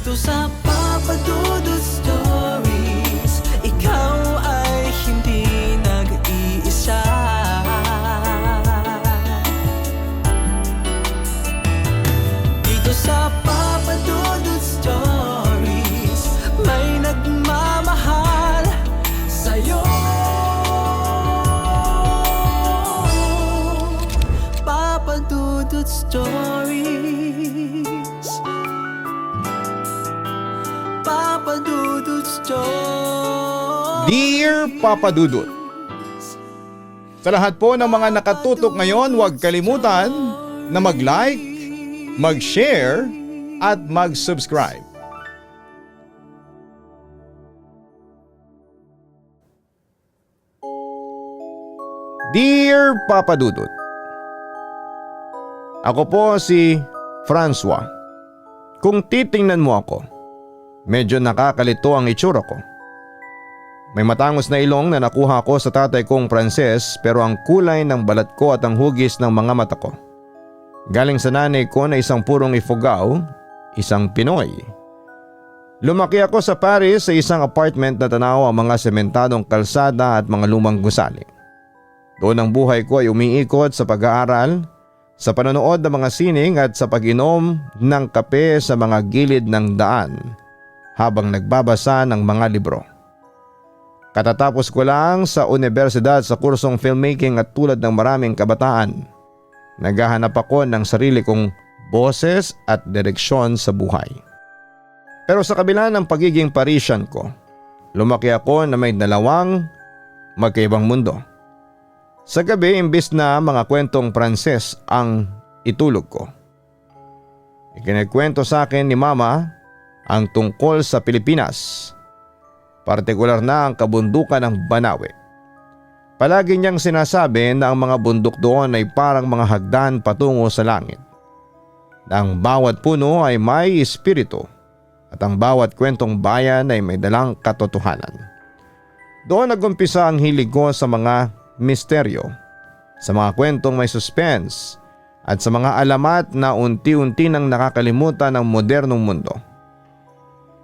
Dito sa Papa Dudut Stories, ikaw ay hindi nag-iisa. Dito sa Papa Dudut Stories, may nagmamahal sa'yo. Papa Dudut Stories, Papa Dudut Stories. Dear Papa Dudut, sa lahat po ng mga nakatutok ngayon, huwag kalimutan na mag-like, mag-share at mag-subscribe. Dear Papa Dudut, ako po si Francois. Kung titingnan mo ako, medyo nakakalito ang itsura ko. May matangos na ilong na nakuha ko sa tatay kong Pranses, pero ang kulay ng balat ko at ang hugis ng mga mata ko galing sa nanay ko na isang purong Ifugao, isang Pinoy. Lumaki ako sa Paris sa isang apartment na tanaw ang mga sementadong kalsada at mga lumang gusali. Doon ang buhay ko ay umiikot sa pag-aaral, sa panonood ng mga sining at sa pag-inom ng kape sa mga gilid ng daan habang nagbabasa ng mga libro. Katatapos ko lang sa universidad sa kursong filmmaking at tulad ng maraming kabataan, naghahanap ako ng sarili kong boses at direksyon sa buhay. Pero sa kabila ng pagiging Parisian ko, lumaki ako na may dalawang magkaibang mundo. Sa gabi, imbis na mga kwentong Pranses ang itulog ko, ikinikwento sa akin ni Mama ang tungkol sa Pilipinas, partikular na ang kabundukan ng Banawe. Palagi niyang sinasabi na ang mga bundok doon ay parang mga hagdan patungo sa langit, na ang bawat puno ay may espiritu at ang bawat kwentong bayan ay may dalang katotohanan. Doon nagumpisa ang hilig ko sa mga misteryo, sa mga kwentong may suspense at sa mga alamat na unti-unti nang nakakalimutan ng modernong mundo.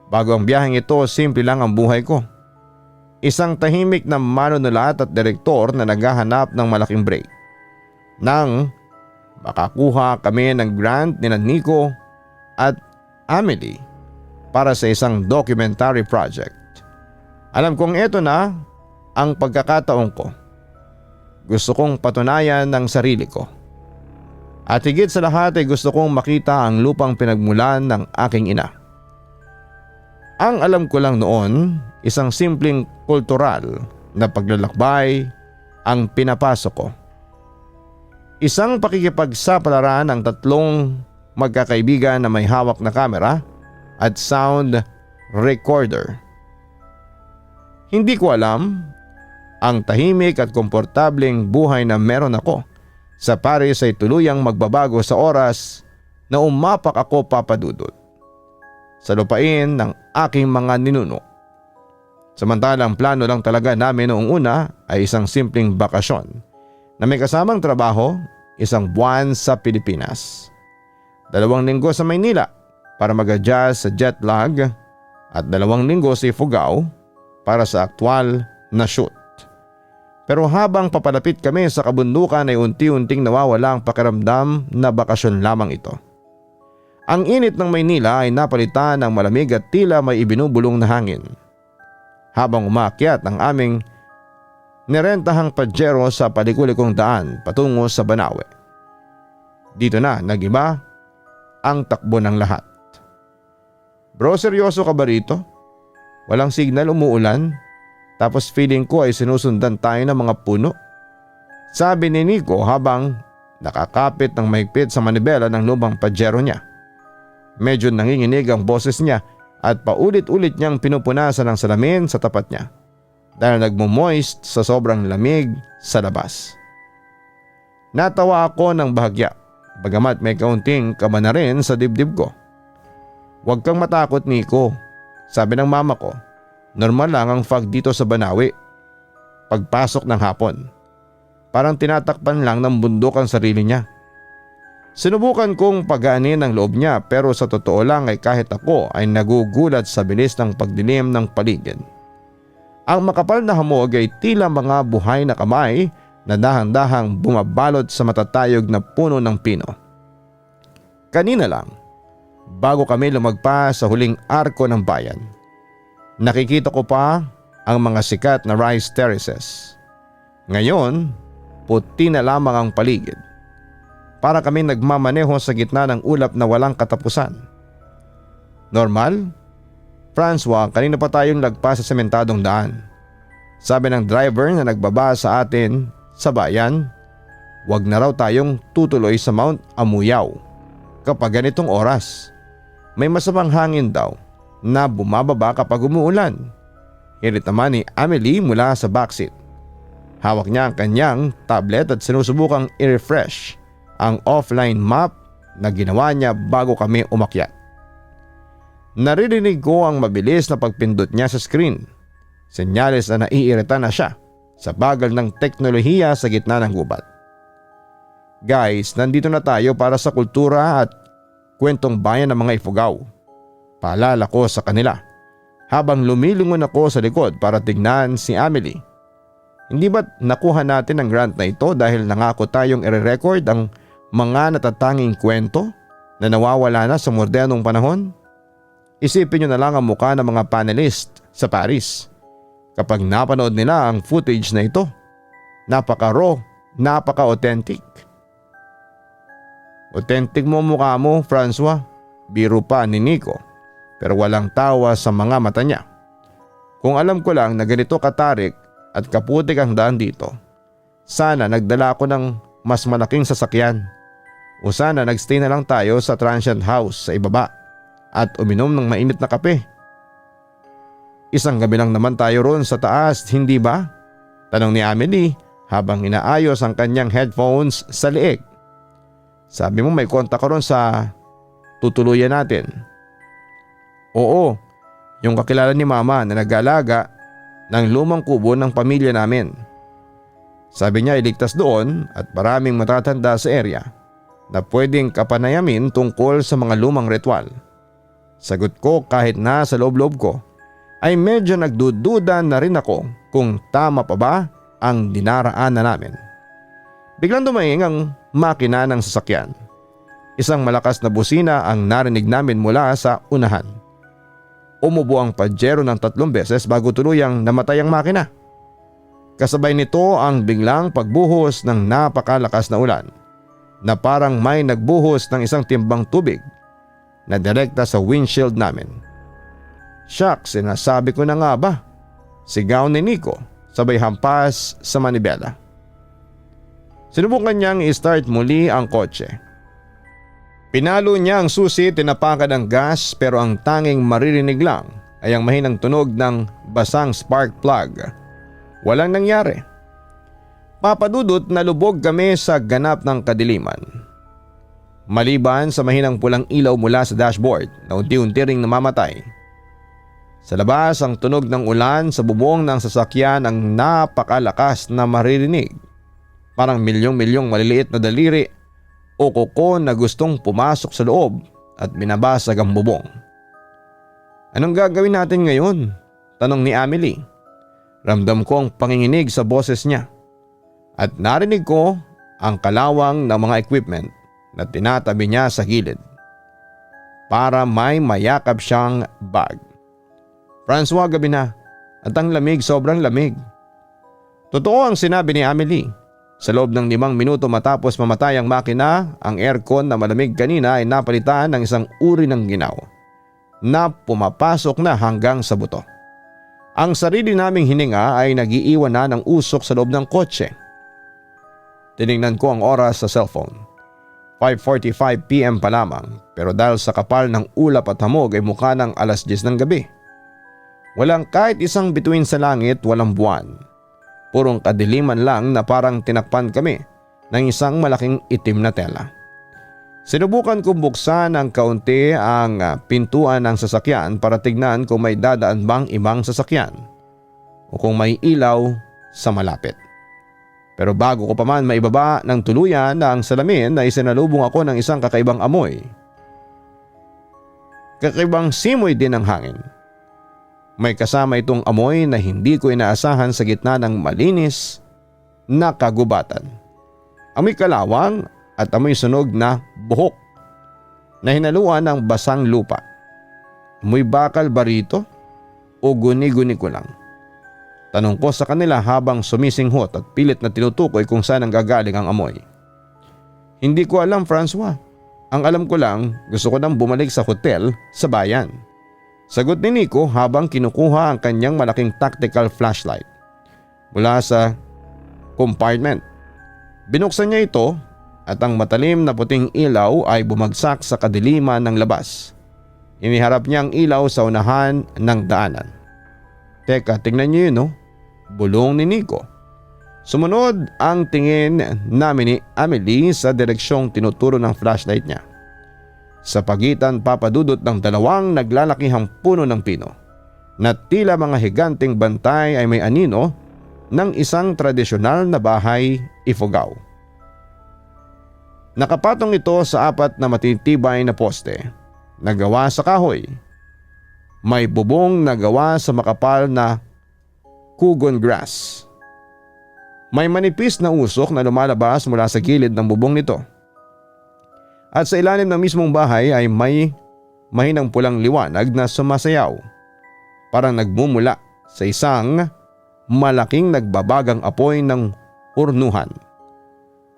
Bago ang biyaheng ito, simple lang ang buhay ko. Isang tahimik na manunulat at direktor na naghahanap ng malaking break nang makakuha kami ng grant ni Nico at Amelie para sa isang documentary project. Alam kong ito na ang pagkakataon ko. Gusto kong patunayan ng sarili ko. At higit sa lahat ay gusto kong makita ang lupang pinagmulan ng aking ina. Ang alam ko lang noon, isang simpleng kultural na paglalakbay ang pinapasok ko. Isang pakikipagsapalaran ng tatlong magkakaibigan na may hawak na kamera at sound recorder. Hindi ko alam ang tahimik at komportableng buhay na meron ako sa Paris ay tuluyang magbabago sa oras na umapak ako, Papa Dudut, sa lupain ng aking mga ninuno. Samantalang plano lang talaga namin noong una ay isang simpleng bakasyon na may kasamang trabaho, isang buwan sa Pilipinas, 2 linggo sa Maynila para mag-adjust sa jet lag at 2 linggo sa Ifugao para sa aktwal na shoot. Pero habang papalapit kami sa kabundukan ay unti-unting nawawala ang pakiramdam na bakasyon lamang ito. Ang init ng Maynila ay napalitan ng malamig at tila may ibinubulong na hangin. Habang umaakyat ang aming nirentahang Pajero sa palikulikong daan patungo sa Banawe, dito na nagiba ang takbo ng lahat. Bro, seryoso ka ba rito? Walang signal, umuulan, tapos feeling ko ay sinusundan tayo ng mga puno. Sabi ni Nico habang nakakapit ng mahigpit sa manibela ng lumang Pajero niya. Medyo nanginginig ang boses niya at paulit-ulit niyang pinupunasan ng salamin sa tapat niya dahil nagmo-moist sa sobrang lamig sa labas. Natawa ako ng bahagya, bagamat may kaunting kaba na rin sa dibdib ko. Huwag kang matakot, Nico, sabi ng mama ko. Normal lang ang fog dito sa Banawe pagpasok ng hapon. Parang tinatakpan lang ng bundok ang sarili niya. Sinubukan kong pagaanin ang loob niya pero sa totoo lang ay kahit ako ay nagugulat sa bilis ng pagdilim ng paligid. Ang makapal na hamog ay tila mga buhay na kamay na dahan-dahang bumabalot sa matatayog na puno ng pino. Kanina lang, bago kami lumagpas sa huling arko ng bayan, nakikita ko pa ang mga sikat na rice terraces. Ngayon, puti na lamang ang paligid. Para kami nagmamaneho sa gitna ng ulap na walang katapusan. Normal? Francois, kanina pa tayong lagpas sa sementadong daan. Sabi ng driver na nagbaba sa atin sa bayan, wag na raw tayong tutuloy sa Mount Amuyaw kapag ganitong oras. May masamang hangin daw na bumababa kapag umuulan. Hirit naman ni Amelie mula sa backseat. Hawak niya ang kanyang tablet at sinusubukang i-refresh ang offline map na ginawa niya bago kami umakyat. Naririnig ko ang mabilis na pagpindot niya sa screen. Senyales na naiirita na siya sa bagal ng teknolohiya sa gitna ng gubat. Guys, nandito na tayo para sa kultura at kwentong bayan ng mga Ifugao. Paalala ko sa kanila habang lumilingon ako sa likod para tignan si Amelie. Hindi ba't nakuha natin ang grant na ito dahil nangako tayong i-record ang mga natatanging kwento na nawawala na sa modernong panahon? Isipin nyo na lang ang mukha ng mga panelist sa Paris kapag napanood nila ang footage na ito. Napaka-raw, napaka-authentic. Authentic mo mukha mo, Francois. Biro pa ni Nico pero walang tawa sa mga mata niya. Kung alam ko lang na ganito katarik at kaputik ang daan dito, sana nagdala ako ng mas malaking sasakyan. O sana nagstay na lang tayo sa transient house sa ibaba at uminom ng mainit na kape. Isang gabi lang naman tayo roon sa taas, hindi ba? Tanong ni Amelie habang inaayos ang kanyang headphones sa leeg. Sabi mo may kontak ka roon sa tutuluyan natin. Oo, yung kakilala ni Mama na nag-aalaga ng lumang kubo ng pamilya namin. Sabi niya iligtas doon at maraming matatanda sa area na pwedeng kapanayamin tungkol sa mga lumang ritual. Sagot ko kahit na sa loob-loob ko ay medyo nagdududa na rin ako kung tama pa ba ang dinaraanan namin. Biglang dumaing ang makina ng sasakyan. Isang malakas na busina ang narinig namin mula sa unahan. Umubo ang pajero ng 3 beses bago tuluyang namatay ang makina. Kasabay nito ang biglang pagbuhos ng napakalakas na ulan na parang may nagbuhos ng isang timbang tubig na direkta sa windshield namin. Shucks, sinasabi ko na nga ba? Sigaw ni Nico sabay hampas sa manibela. Sinubukan niyang i-start muli ang kotse. Pinalo niya ang susi, tinapakan ng gas pero ang tanging maririnig lang ay ang mahinang tunog ng basang spark plug. Walang nangyari. Papadudot na lubog kami sa ganap ng kadiliman. Maliban sa mahinang pulang ilaw mula sa dashboard na unti-unti ring namamatay. Sa labas ang tunog ng ulan sa bubong ng sasakyan ang napakalakas na maririnig. Parang milyong-milyong maliliit na daliri o kuko na gustong pumasok sa loob at binabasag ang bubong. Anong gagawin natin ngayon? Tanong ni Amelie. Ramdam ko ang panginginig sa boses niya. At narinig ko ang kalawang ng mga equipment na tinatabi niya sa gilid. Para may mayakap siyang bag. Francois, gabi na at ang lamig, sobrang lamig. Totoo ang sinabi ni Amelie. Sa loob ng 5 minuto matapos mamatay ang makina, ang aircon na malamig kanina ay napalitan ng isang uri ng ginaw na pumapasok na hanggang sa buto. Ang sarili naming hininga ay nagiiwan na ng usok sa loob ng kotse. Tinignan ko ang oras sa cellphone. 5:45 PM pa lamang pero dahil sa kapal ng ulap at hamog ay mukha ng 10:00 ng gabi. Walang kahit isang bituin sa langit, walang buwan. Purong kadiliman lang na parang tinakpan kami ng isang malaking itim na tela. Sinubukan kong buksan ng kaunti ang pintuan ng sasakyan para tignan kung may dadaan bang ibang sasakyan o kung may ilaw sa malapit. Pero bago ko pa man maibaba ng tuluyan ang salamin ay sinalubong ako ng isang kakaibang amoy. Kakaibang simoy din ng hangin. May kasama itong amoy na hindi ko inaasahan sa gitna ng malinis na kagubatan. Amoy kalawang at amoy sunog na buhok na hinaluan ng basang lupa. Amoy bakal ba rito o guni-guni ko lang? Tanong ko sa kanila habang sumisinghot at pilit na tinutukoy kung saan ang gagaling ang amoy. Hindi ko alam, Francois. Ang alam ko lang, gusto ko nang bumalik sa hotel sa bayan. Sagot ni Nico habang kinukuha ang kanyang malaking tactical flashlight mula sa compartment. Binuksan niya ito at ang matalim na puting ilaw ay bumagsak sa kadiliman ng labas. Iniharap niya ang ilaw sa unahan ng daanan. Teka, tingnan niyo yun, no? Bulong ni Nico. Sumunod ang tingin namin ni Amelie sa direksyong tinuturo ng flashlight niya. Sa pagitan papadudot ng dalawang naglalakihang puno ng pino na tila mga higanting bantay ay may anino ng isang tradisyonal na bahay Ifugao. Nakapatong ito sa apat na matitibay na poste na gawa sa kahoy. May bubong na gawa sa makapal na kugon grass. May manipis na usok na lumalabas mula sa gilid ng bubong nito. At sa ilalim ng mismong bahay ay may mahinang pulang liwanag na sumasayaw. Parang nagmumula sa isang malaking nagbabagang apoy ng urnuhan.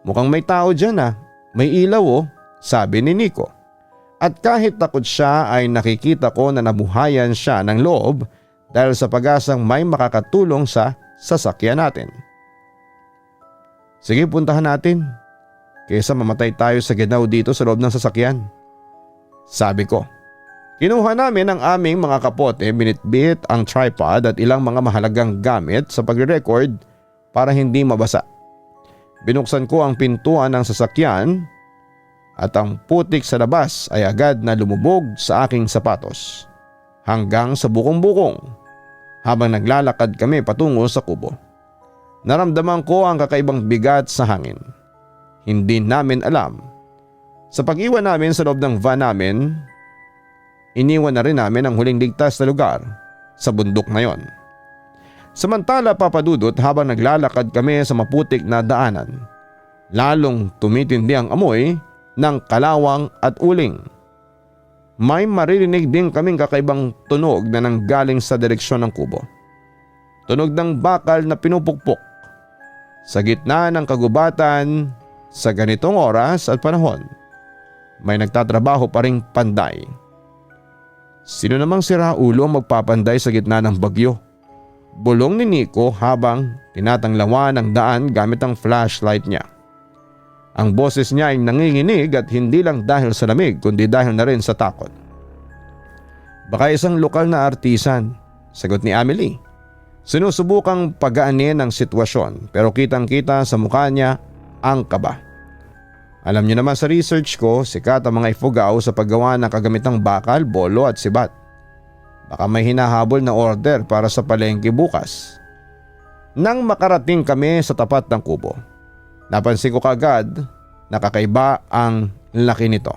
Mukhang may tao dyan ah. May ilaw oh, sabi ni Nico. At kahit takot siya ay nakikita ko na nabuhayan siya ng loob dahil sa pag-asang may makakatulong sa sasakyan natin. Sige, puntahan natin. Kaysa mamatay tayo sa ginaw dito sa loob ng sasakyan. Sabi ko. Kinuha namin ang aming mga kapote, binitbit ang tripod at ilang mga mahalagang gamit sa pagre-record para hindi mabasa. Binuksan ko ang pintuan ng sasakyan at ang putik sa labas ay agad na lumubog sa aking sapatos hanggang sa bukong-bukong habang naglalakad kami patungo sa kubo. Naramdaman ko ang kakaibang bigat sa hangin. Hindi namin alam. Sa pag-iwan namin sa loob ng van namin, iniwan na rin namin ang huling ligtas na lugar sa bundok na yon. Samantala papadudot habang naglalakad kami sa maputik na daanan, lalong tumitindi ang amoy ng kalawang at uling. May maririnig din kaming kakaibang tunog na nanggaling sa direksyon ng kubo. Tunog ng bakal na pinupukpok. Sa gitna ng kagubatan sa ganitong oras at panahon, may nagtatrabaho pa ring panday. Sino namang siraulo ang magpapanday sa gitna ng bagyo? Bulong ni Nico habang tinatanglawan ang daan gamit ang flashlight niya. Ang boses niya ay nanginginig at hindi lang dahil sa lamig kundi dahil na rin sa takot. Baka isang lokal na artisan, sagot ni Amelie. Sinusubukang pagaanin ang sitwasyon pero kitang-kita sa mukha niya ang kaba. Alam niyo naman sa research ko, sikat ang mga Ifugao sa paggawa ng kagamitang bakal, bolo at sibat. Baka may hinahabol na order para sa palengke bukas. Nang makarating kami sa tapat ng kubo, napansin ko kaagad na kakaiba ang laki nito.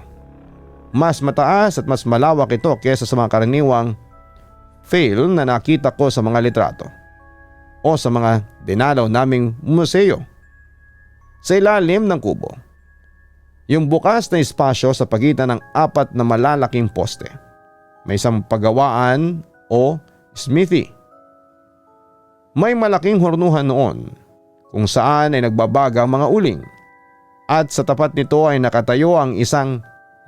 Mas mataas at mas malawak ito kaysa sa mga karaniwang fail na nakita ko sa mga litrato o sa mga dinalaw naming museo. Sa ilalim ng kubo, yung bukas na espasyo sa pagitan ng apat na malalaking poste. May isang pagawaan o smithy. May malaking hornuhan noon kung saan ay nagbabaga ang mga uling at sa tapat nito ay nakatayo ang isang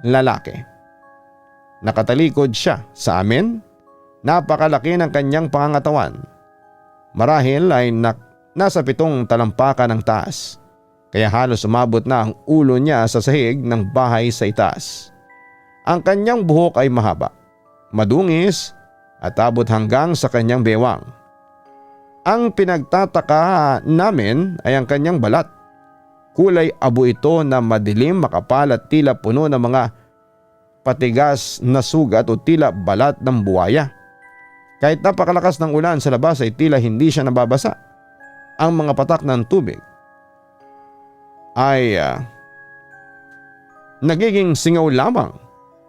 lalaki. Nakatalikod siya sa amin. Napakalaki ng kanyang pangangatawan. Marahil ay nasa 7 talampakan ng taas. Kaya halos umabot na ang ulo niya sa sahig ng bahay sa itaas. Ang kanyang buhok ay mahaba, madungis at abot hanggang sa kanyang bewang. Ang pinagtataka namin ay ang kanyang balat. Kulay abo ito na madilim, makapal at tila puno ng mga patigas na sugat o tila balat ng buwaya. Kahit napakalakas ng ulan sa labas ay tila hindi siya nababasa. Ang mga patak ng tubig ay nagiging singaw lamang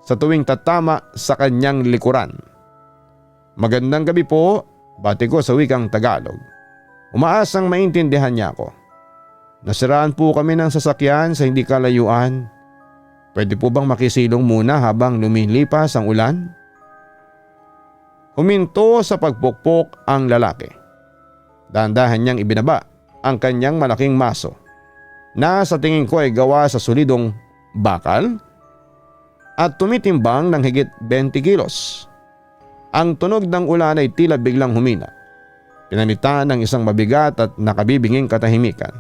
sa tuwing tatama sa kanyang likuran. Magandang gabi po, bati ko sa wikang Tagalog. Umaasang maintindihan niya ako. Nasiraan po kami ng sasakyan sa hindi kalayuan. Pwede po bang makisilong muna habang lumilipas ang ulan? Huminto sa pagpukpok ang lalaki. Dahan-dahan niyang ibinaba ang kanyang malaking maso na sa tingin ko ay gawa sa solidong bakal at tumitimbang ng higit 20 kilos. Ang tunog ng ulan ay tila biglang humina, pinalitan ng isang mabigat at nakabibinging katahimikan.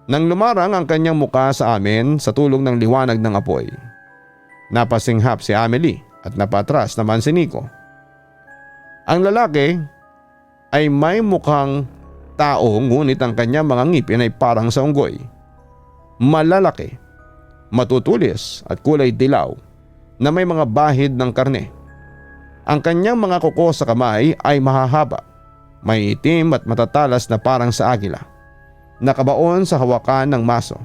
Nang lumarang ang kanyang muka sa amin sa tulong ng liwanag ng apoy, napasinghap si Amelie at napatras naman si Nico. Ang lalaki ay may mukhang tao ngunit ang kanyang mga ngipin ay parang sa unggoy. Malalaki, matutulis at kulay dilaw na may mga bahid ng karne. Ang kanyang mga kuko sa kamay ay mahahaba, may itim at matatalas na parang sa agila. Nakabaon sa hawakan ng maso.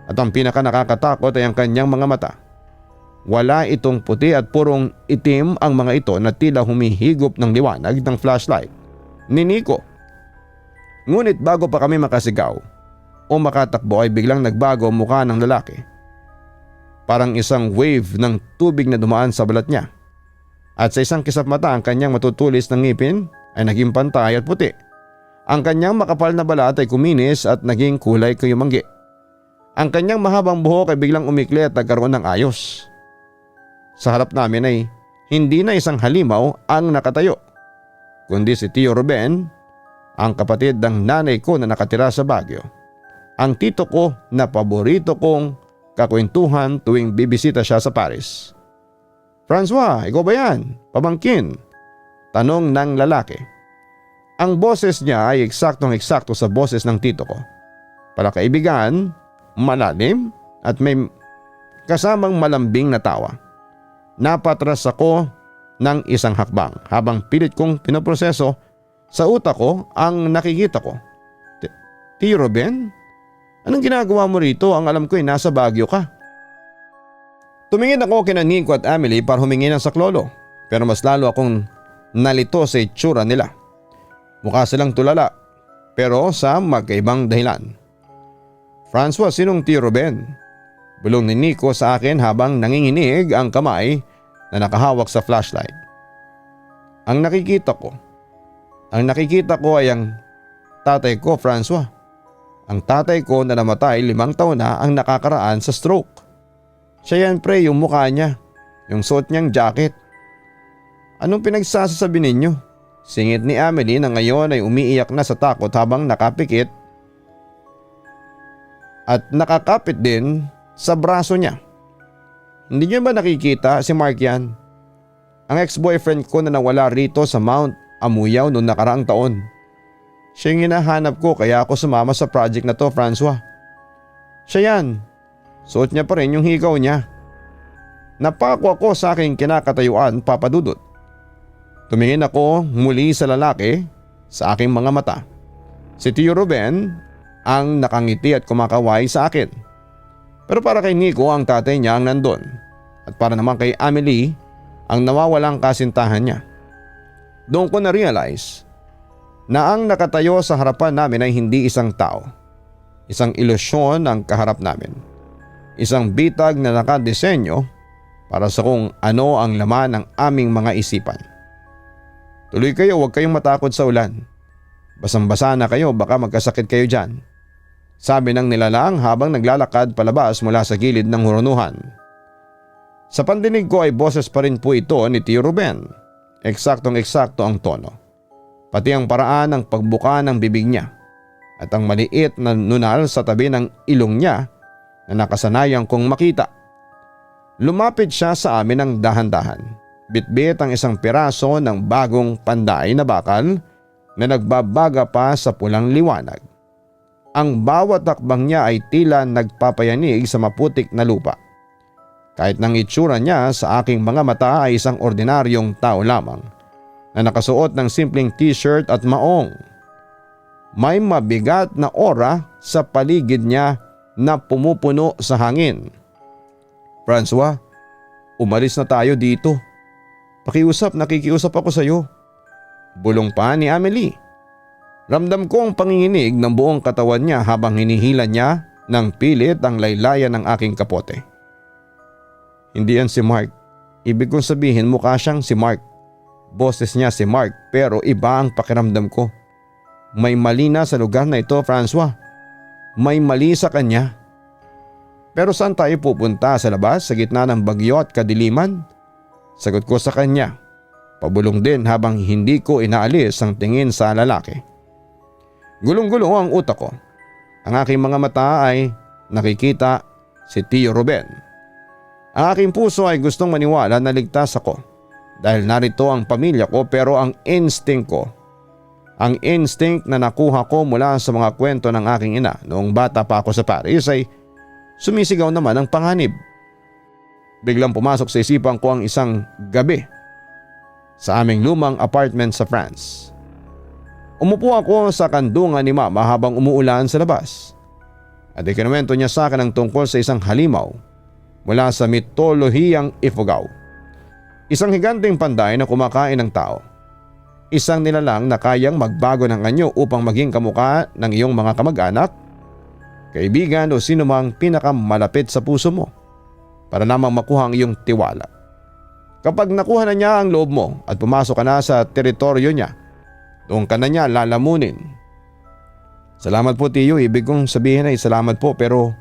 At ang pinaka nakakatakot ay ang kanyang mga mata. Wala itong puti at purong itim ang mga ito na tila humihigop ng liwanag ng flashlight ni Nico. Ngunit bago pa kami makasigaw o makatakbo ay biglang nagbago ang mukha ng lalaki. Parang isang wave ng tubig na dumaan sa balat niya. At sa isang kisap mata ang kanyang matutulis ng ngipin ay naging pantay at puti. Ang kanyang makapal na balat ay kuminis at naging kulay kayumanggi. Ang kanyang mahabang buhok ay biglang umikli at nagkaroon ng ayos. Sa harap namin ay hindi na isang halimaw ang nakatayo, kundi si Tio Ruben, ang kapatid ng nanay ko na nakatira sa Baguio. Ang tito ko na paborito kong kakwentuhan tuwing bibisita siya sa Paris. "Francois, ikaw ba yan? Pamangkin?" tanong ng lalaki. Ang boses niya ay eksaktong-eksakto sa boses ng tito ko. Palakaibigan, malalim at may kasamang malambing na tawa. Napatras ako ng isang hakbang habang pilit kong pinoproseso sa utak ko ang nakikita ko. "Tio Ruben, anong ginagawa mo rito? Ang alam ko ay nasa Baguio ka." Tumingin ako kina Nico at Amelie para humingi ng saklolo, pero mas lalo akong nalito sa itsura nila. Mukha silang tulala, pero sa magkaibang dahilan. "Francois, sinong Tio Ruben?" bulong ni Nico sa akin habang nanginginig ang kamay na nakahawak sa flashlight. Ang nakikita ko ay ang tatay ko, Francois. Ang tatay ko na namatay 5 taon na ang nakakaraan sa stroke. Siya yan pre, yung mukha niya, yung suot niyang jacket. "Anong pinagsasasabi ninyo?" Singit ni Amelie na ngayon ay umiiyak na sa takot habang nakapikit at nakakapit din sa braso niya. "Hindi niyo ba nakikita si Mark yan? Ang ex-boyfriend ko na nawala rito sa Mount Amuyaw noong nakaraang taon. Siya yung hinahanap ko kaya ako sumama sa project na to, Francois. Siya yan. Suot niya pa rin yung higaw niya." Napako ako sa aking kinakatayuan, Papa Dudut. Tumingin ako muli sa lalaki sa aking mga mata. Si Tio Ruben ang nakangiti at kumakaway sa akin. Pero para kay Nico ang tatay niya ang nandun. At para naman kay Amelie ang nawawalang kasintahan niya. Doon ko na-realize na ang nakatayo sa harapan namin ay hindi isang tao. Isang ilusyon ang kaharap namin. Isang bitag na nakadesenyo para sa kung ano ang laman ng aming mga isipan. "Tuloy kayo, huwag kayong matakot sa ulan. Basang-basa na kayo, baka magkasakit kayo dyan," sabi ng nilalang habang naglalakad palabas mula sa gilid ng hurunuhan. Sa pandinig ko ay boses pa rin po ito ni Tio Ruben. Eksaktong-eksakto ang tono. Pati ang paraan ng pagbuka ng bibig niya at ang maliit na nunal sa tabi ng ilong niya na nakasanayan kong makita. Lumapit siya sa amin ng dahan-dahan. Bitbit ang isang piraso ng bagong panday na bakal na nagbabaga pa sa pulang liwanag. Ang bawat takbang niya ay tila nagpapayanig sa maputik na lupa. Kahit nang itsura niya sa aking mga mata ay isang ordinaryong tao lamang na nakasuot ng simpleng t-shirt at maong. may mabigat na aura sa paligid niya na pumupuno sa hangin. Francois, umalis na tayo dito. Nakikiusap ako sa iyo. Bulong pa ni Amelie. Ramdam ko ang panginginig ng buong katawan niya habang hinihila niya ng pilit ang laylayan ng aking kapote. Hindi yan si Mark. Ibig kong sabihin mukha siyang si Mark. Boses niya si Mark pero iba ang pakiramdam ko. May mali na sa lugar na ito, Francois. May mali sa kanya. Pero saan tayo pupunta, sa labas sa gitna ng bagyo at kadiliman? Sagot ko sa kanya. Pabulong din habang hindi ko inaalis ang tingin sa lalaki. Gulong-gulong ang utak ko. Ang aking mga mata ay nakikita si Tio Ruben. Ang aking puso ay gustong maniwala na ligtas ako dahil narito ang pamilya ko, pero ang instinct na nakuha ko mula sa mga kwento ng aking ina noong bata pa ako sa Paris ay sumisigaw naman ang panganib. Biglang pumasok sa isipan ko ang isang gabi sa aming lumang apartment sa France. Umupo ako sa kandungan ni Mama habang umuulan sa labas at ikinuwento niya sa akin ang tungkol sa isang halimaw mula sa mitolohiyang Ifugao. Isang higanteng panday na kumakain ng tao. Isang nilalang na kayang magbago ng anyo upang maging kamukha ng iyong mga kamag-anak, kaibigan o sinumang pinakamalapit sa puso mo para lamang makuha ang iyong tiwala. Kapag nakuha na niya ang loob mo at pumasok ka na sa teritoryo niya, doon ka na niya lalamunin. Salamat po Tiyo, ibig kong sabihin ay salamat po, pero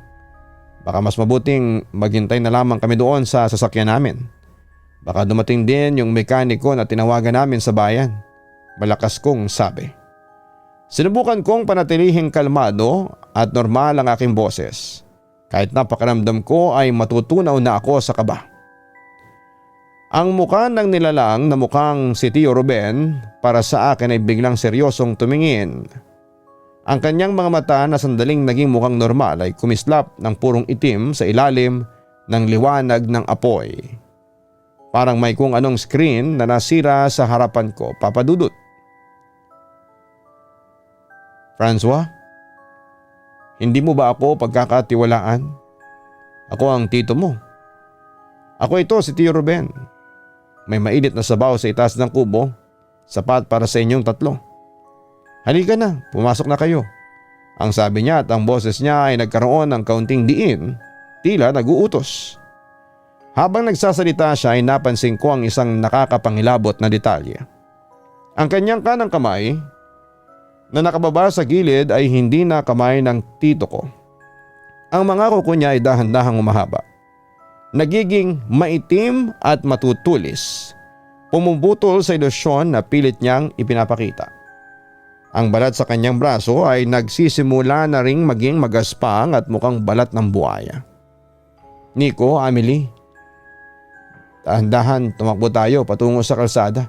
baka mas mabuting maghintay na lamang kami doon sa sasakyan namin. Baka dumating din yung mekaniko na tinawagan namin sa bayan. Malakas kong sabi. Sinubukan kong panatilihing kalmado at normal ang aking boses. Kahit na pakiramdam ko ay matutunaw na ako sa kaba. Ang mukha ng nilalang na mukhang si Tio Ruben para sa akin ay biglang seryosong tumingin. Ang kanyang mga mata na sandaling naging mukhang normal ay kumislap ng purong itim sa ilalim ng liwanag ng apoy. Parang may kung anong screen na nasira sa harapan ko, Papa Dudut. Francois, hindi mo ba ako pagkakatiwalaan? Ako ang tito mo. Ako ito si Tio Ruben. May mainit na sabaw sa itaas ng kubo, sapat para sa inyong tatlo. Halika na, pumasok na kayo. Ang sabi niya at ang boses niya ay nagkaroon ng kaunting diin, tila nag-uutos. Habang nagsasalita siya ay napansin ko ang isang nakakapangilabot na detalye. Ang kanyang kanang kamay na nakababa sa gilid ay hindi na kamay ng tito ko. Ang mga kuko niya ay dahan-dahang umahaba. Nagiging maitim at matutulis. Pumubutol sa ilusyon na pilit niyang ipinapakita. Ang balat sa kanyang braso ay nagsisimula na ring maging magaspang at mukhang balat ng buhaya. Nico, Amelie, dahan-dahan tumakbo tayo patungo sa kalsada.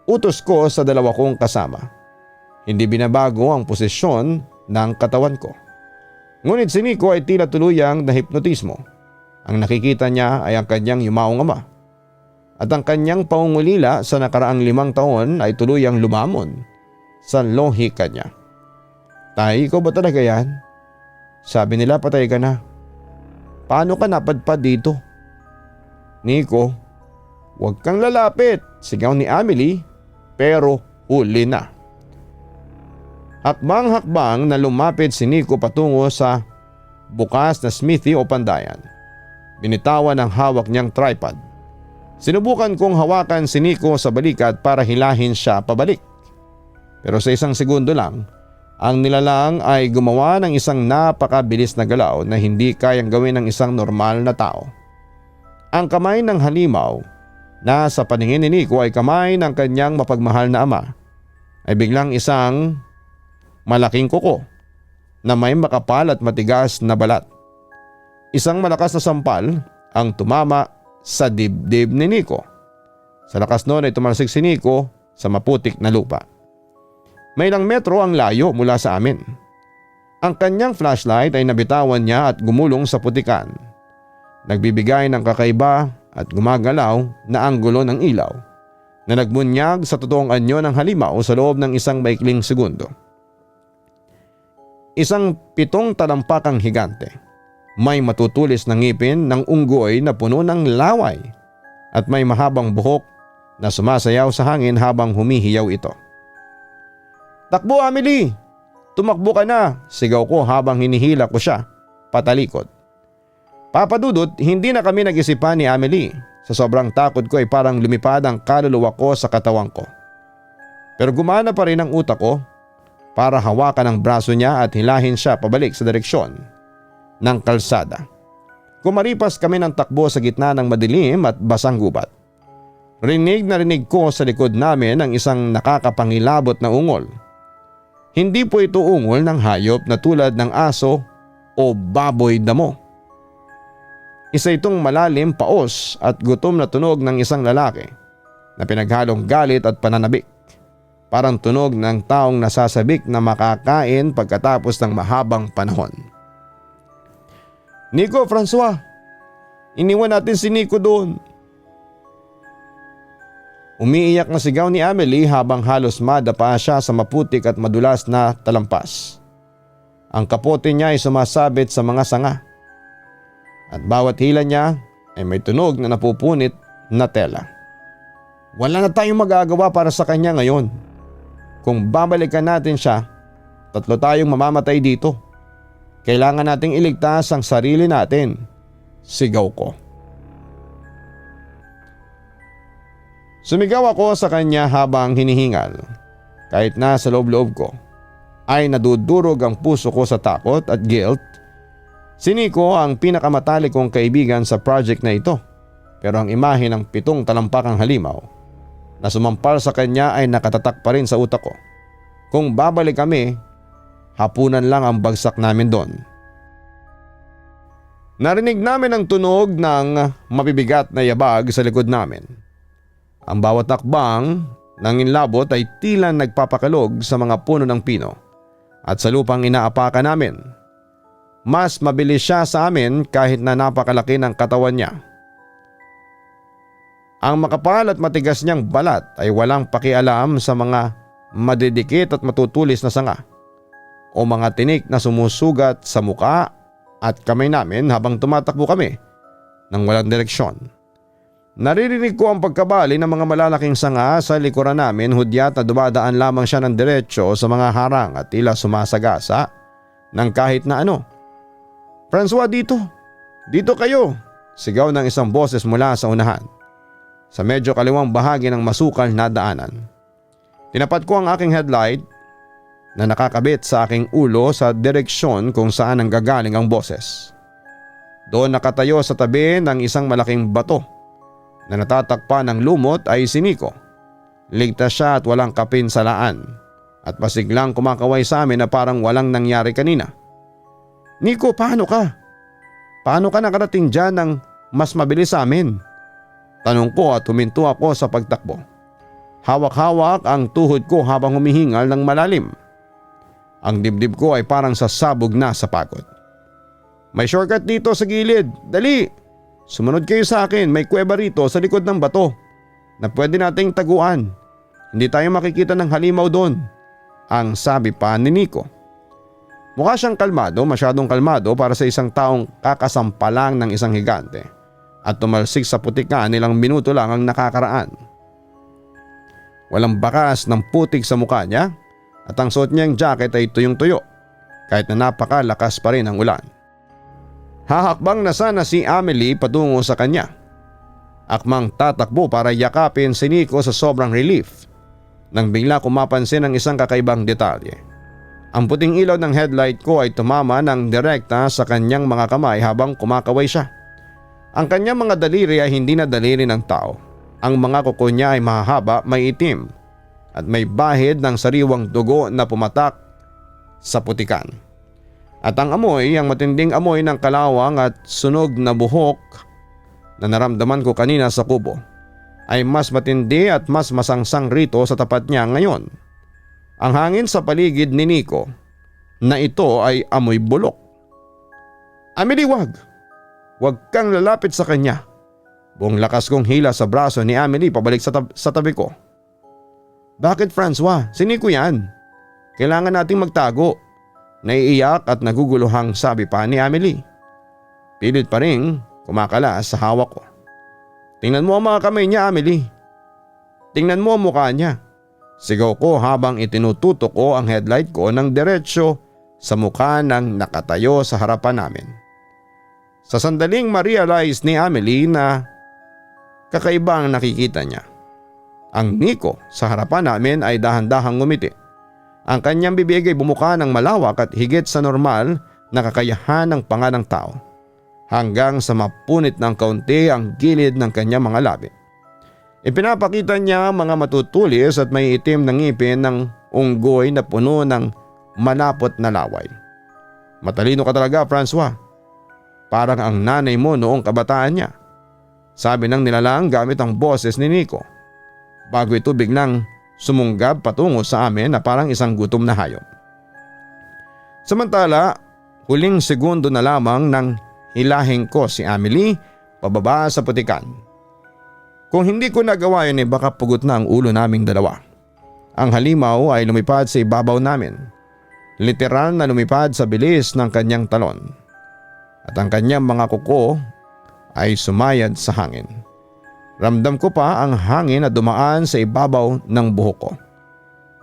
Utos ko sa dalawa kong kasama. Hindi binabago ang posisyon ng katawan ko. Ngunit si Nico ay tila tuluyang nahipnotismo. Ang nakikita niya ay ang kanyang yumaong ama. At ang kanyang pangungulila sa nakaraang 5 taon ay tuluyang lumamon sa lohika niya. Tay, ikaw ba talaga yan? Sabi nila patay ka na. Paano ka napadpad dito? Nico, huwag kang lalapit, sigaw ni Amelie, pero huli na. Hakbang-hakbang na lumapit si Nico patungo sa bukas na smithy o pandayan. Binitawan ang hawak niyang tripod. Sinubukan kong hawakan si Nico sa balikat para hilahin siya pabalik. Pero sa 1 segundo lang, ang nilalang ay gumawa ng isang napakabilis na galaw na hindi kayang gawin ng isang normal na tao. Ang kamay ng halimaw na sa paningin ni Nico ay kamay ng kanyang mapagmahal na ama ay biglang isang malaking kuko na may makapal at matigas na balat. Isang malakas na sampal ang tumama sa dibdib ni Nico. Sa lakas noon ay tumalsik si Nico sa maputik na lupa. May ilang metro ang layo mula sa amin. Ang kanyang flashlight ay nabitawan niya at gumulong sa putikan. Nagbibigay ng kakaiba at gumagalaw na anggulo ng ilaw na nagbunyag sa totoong anyo ng halimaw sa loob ng isang maikling segundo. Isang 7 talampakang higante. May matutulis na ngipin ng unggoy na puno ng laway at may mahabang buhok na sumasayaw sa hangin habang humihiyaw ito. "Takbo, Amelie! Tumakbo ka na!" sigaw ko habang hinihila ko siya patalikod. Papa Dudut, hindi na kami nag-isipan ni Amelie. Sa sobrang takot ko ay parang lumipad ang kaluluwa ko sa katawan ko. Pero gumana pa rin ang utak ko para hawakan ang braso niya at hilahin siya pabalik sa direksyon ng kalsada. Kumaripas kami ng takbo sa gitna ng madilim at basang gubat. Rinig na rinig ko sa likod namin ang isang nakakapangilabot na ungol. Hindi po ito ungol ng hayop na tulad ng aso o baboy damo. Isa itong malalim, paos at gutom na tunog ng isang lalaki na pinaghalong galit at pananabik. Parang tunog ng taong nasasabik na makakain pagkatapos ng mahabang panahon. "Nico, Francois! Iniwan natin si Nico doon!" Umiiyak na sigaw ni Amelie habang halos madapa siya sa maputik at madulas na talampas. Ang kapote niya ay sumasabit sa mga sanga. At bawat hila niya ay may tunog na napupunit na tela. Wala na tayong magagawa para sa kanya ngayon. Kung babalikan natin siya, 3 tayong mamamatay dito. Kailangan nating iligtas ang sarili natin, sigaw ko. Sumigaw ako sa kanya habang hinihingal. Kahit na sa loob-loob ko ay nadudurog ang puso ko sa takot at guilt. Si Nico ang pinakamatalik kong kaibigan sa project na ito, pero ang imahe ng 7 talampakang halimaw na sumampal sa kanya ay nakatatak pa rin sa utak ko. Kung babalik kami, hapunan lang ang bagsak namin doon. Narinig namin ang tunog ng mabibigat na yabag sa likod namin. Ang bawat takbang ng inlabot ay tila nagpapakalog sa mga puno ng pino at sa lupang inaapakan namin. Mas mabilis siya sa amin kahit na napakalaki ng katawan niya. Ang makapal at matigas niyang balat ay walang pakialam sa mga madidikit at matutulis na sanga o mga tinik na sumusugat sa muka at kamay namin habang tumatakbo kami ng walang direksyon. Naririnig ko ang pagkabali ng mga malalaking sanga sa likuran namin, hudyat na dumadaan lamang siya ng diretsyo sa mga harang at tila sumasagasa ng kahit na ano. "Francois, dito! Dito kayo!" sigaw ng isang boses mula sa unahan, sa medyo kaliwang bahagi ng masukal na daanan. Tinapat ko ang aking headlight na nakakabit sa aking ulo sa direksyon kung saan nanggagaling ang boses. Doon nakatayo sa tabi ng isang malaking bato na natatakpan ng lumot ay si Nico. Ligtas siya at walang kapinsalaan at pasiglang kumakaway sa amin na parang walang nangyari kanina. "Nico, paano ka? Paano ka nakarating dyan ng mas mabilis sa amin?" Tanong ko at huminto ako sa pagtakbo. Hawak-hawak ang tuhod ko habang humihingal ng malalim. Ang dibdib ko ay parang sasabog na sa pagod. "May shortcut dito sa gilid, dali! Sumunod kayo sa akin, may kuweba rito sa likod ng bato na pwede nating taguan. Hindi tayo makikita ng halimaw doon," ang sabi pa ni Nico. Mukha siyang kalmado, masyadong kalmado para sa isang taong kakasampalang ng isang higante at tumalsik sa putikan nilang minuto lang ang nakakaraan. Walang bakas ng putik sa mukha niya at ang suot niyang jacket ay tuyong-tuyo kahit na napakalakas pa rin ang ulan. Hahakbang na sana si Amelie patungo sa kanya. Akmang tatakbo para yakapin si Nico sa sobrang relief nang bigla ko mapansin ang isang kakaibang detalye. Ang puting ilaw ng headlight ko ay tumama ng direkta sa kanyang mga kamay habang kumakaway siya. Ang kanyang mga daliri ay hindi na daliri ng tao. Ang mga kuko niya ay mahahaba, may itim at may bahid ng sariwang dugo na pumatak sa putikan. At ang amoy, ang matinding amoy ng kalawang at sunog na buhok na naramdaman ko kanina sa kubo ay mas matindi at mas masangsang rito sa tapat niya ngayon. Ang hangin sa paligid ni Nico na ito ay amoy bulok. "Amelie, wag! Huwag kang lalapit sa kanya." Buong lakas kong hila sa braso ni Amelie pabalik sa tabi ko. "Bakit, Francois? Si Nico yan. Kailangan nating magtago. naiiyak at naguguluhang sabi pa ni Amelie. Pilit pa rin kumakalas sa hawak ko. Tingnan mo ang mga kamay niya, Amelie. Tingnan mo ang mukha niya. Sigaw ko habang itinututok ko ang headlight ko ng diretsyo sa mukha ng nakatayo sa harapan namin. Sa sandaling ma-realize ni Amelie na kakaiba ang nakikita niya. Ang Nico sa harapan namin ay dahan-dahang ngumiti. Ang kanyang bibig ay bumuka ng malawak at higit sa normal na kakayahan ng panga ng tao. Hanggang sa mapunit ng kaunti ang gilid ng kanyang mga labi. Ipinapakita niya mga matutulis at may itim na ngipin ng unggoy na puno ng manapot na laway. Matalino ka talaga, Francois. Parang ang nanay mo noong kabataan niya. Sabi ng nilalang gamit ang boses ni Nico. Bago ito biglang sumunggab patungo sa amin na parang isang gutom na hayop. Samantala, huling segundo na lamang nang hilahin ko si Amelie pababa sa putikan. Kung hindi ko nagawa yun ay baka pugot na ang ulo naming dalawa. Ang halimaw ay lumipad sa ibabaw namin. Literal na lumipad sa bilis ng kanyang talon. At ang kanyang mga kuko ay sumayad sa hangin. Ramdam ko pa ang hangin na dumaan sa ibabaw ng buhok ko.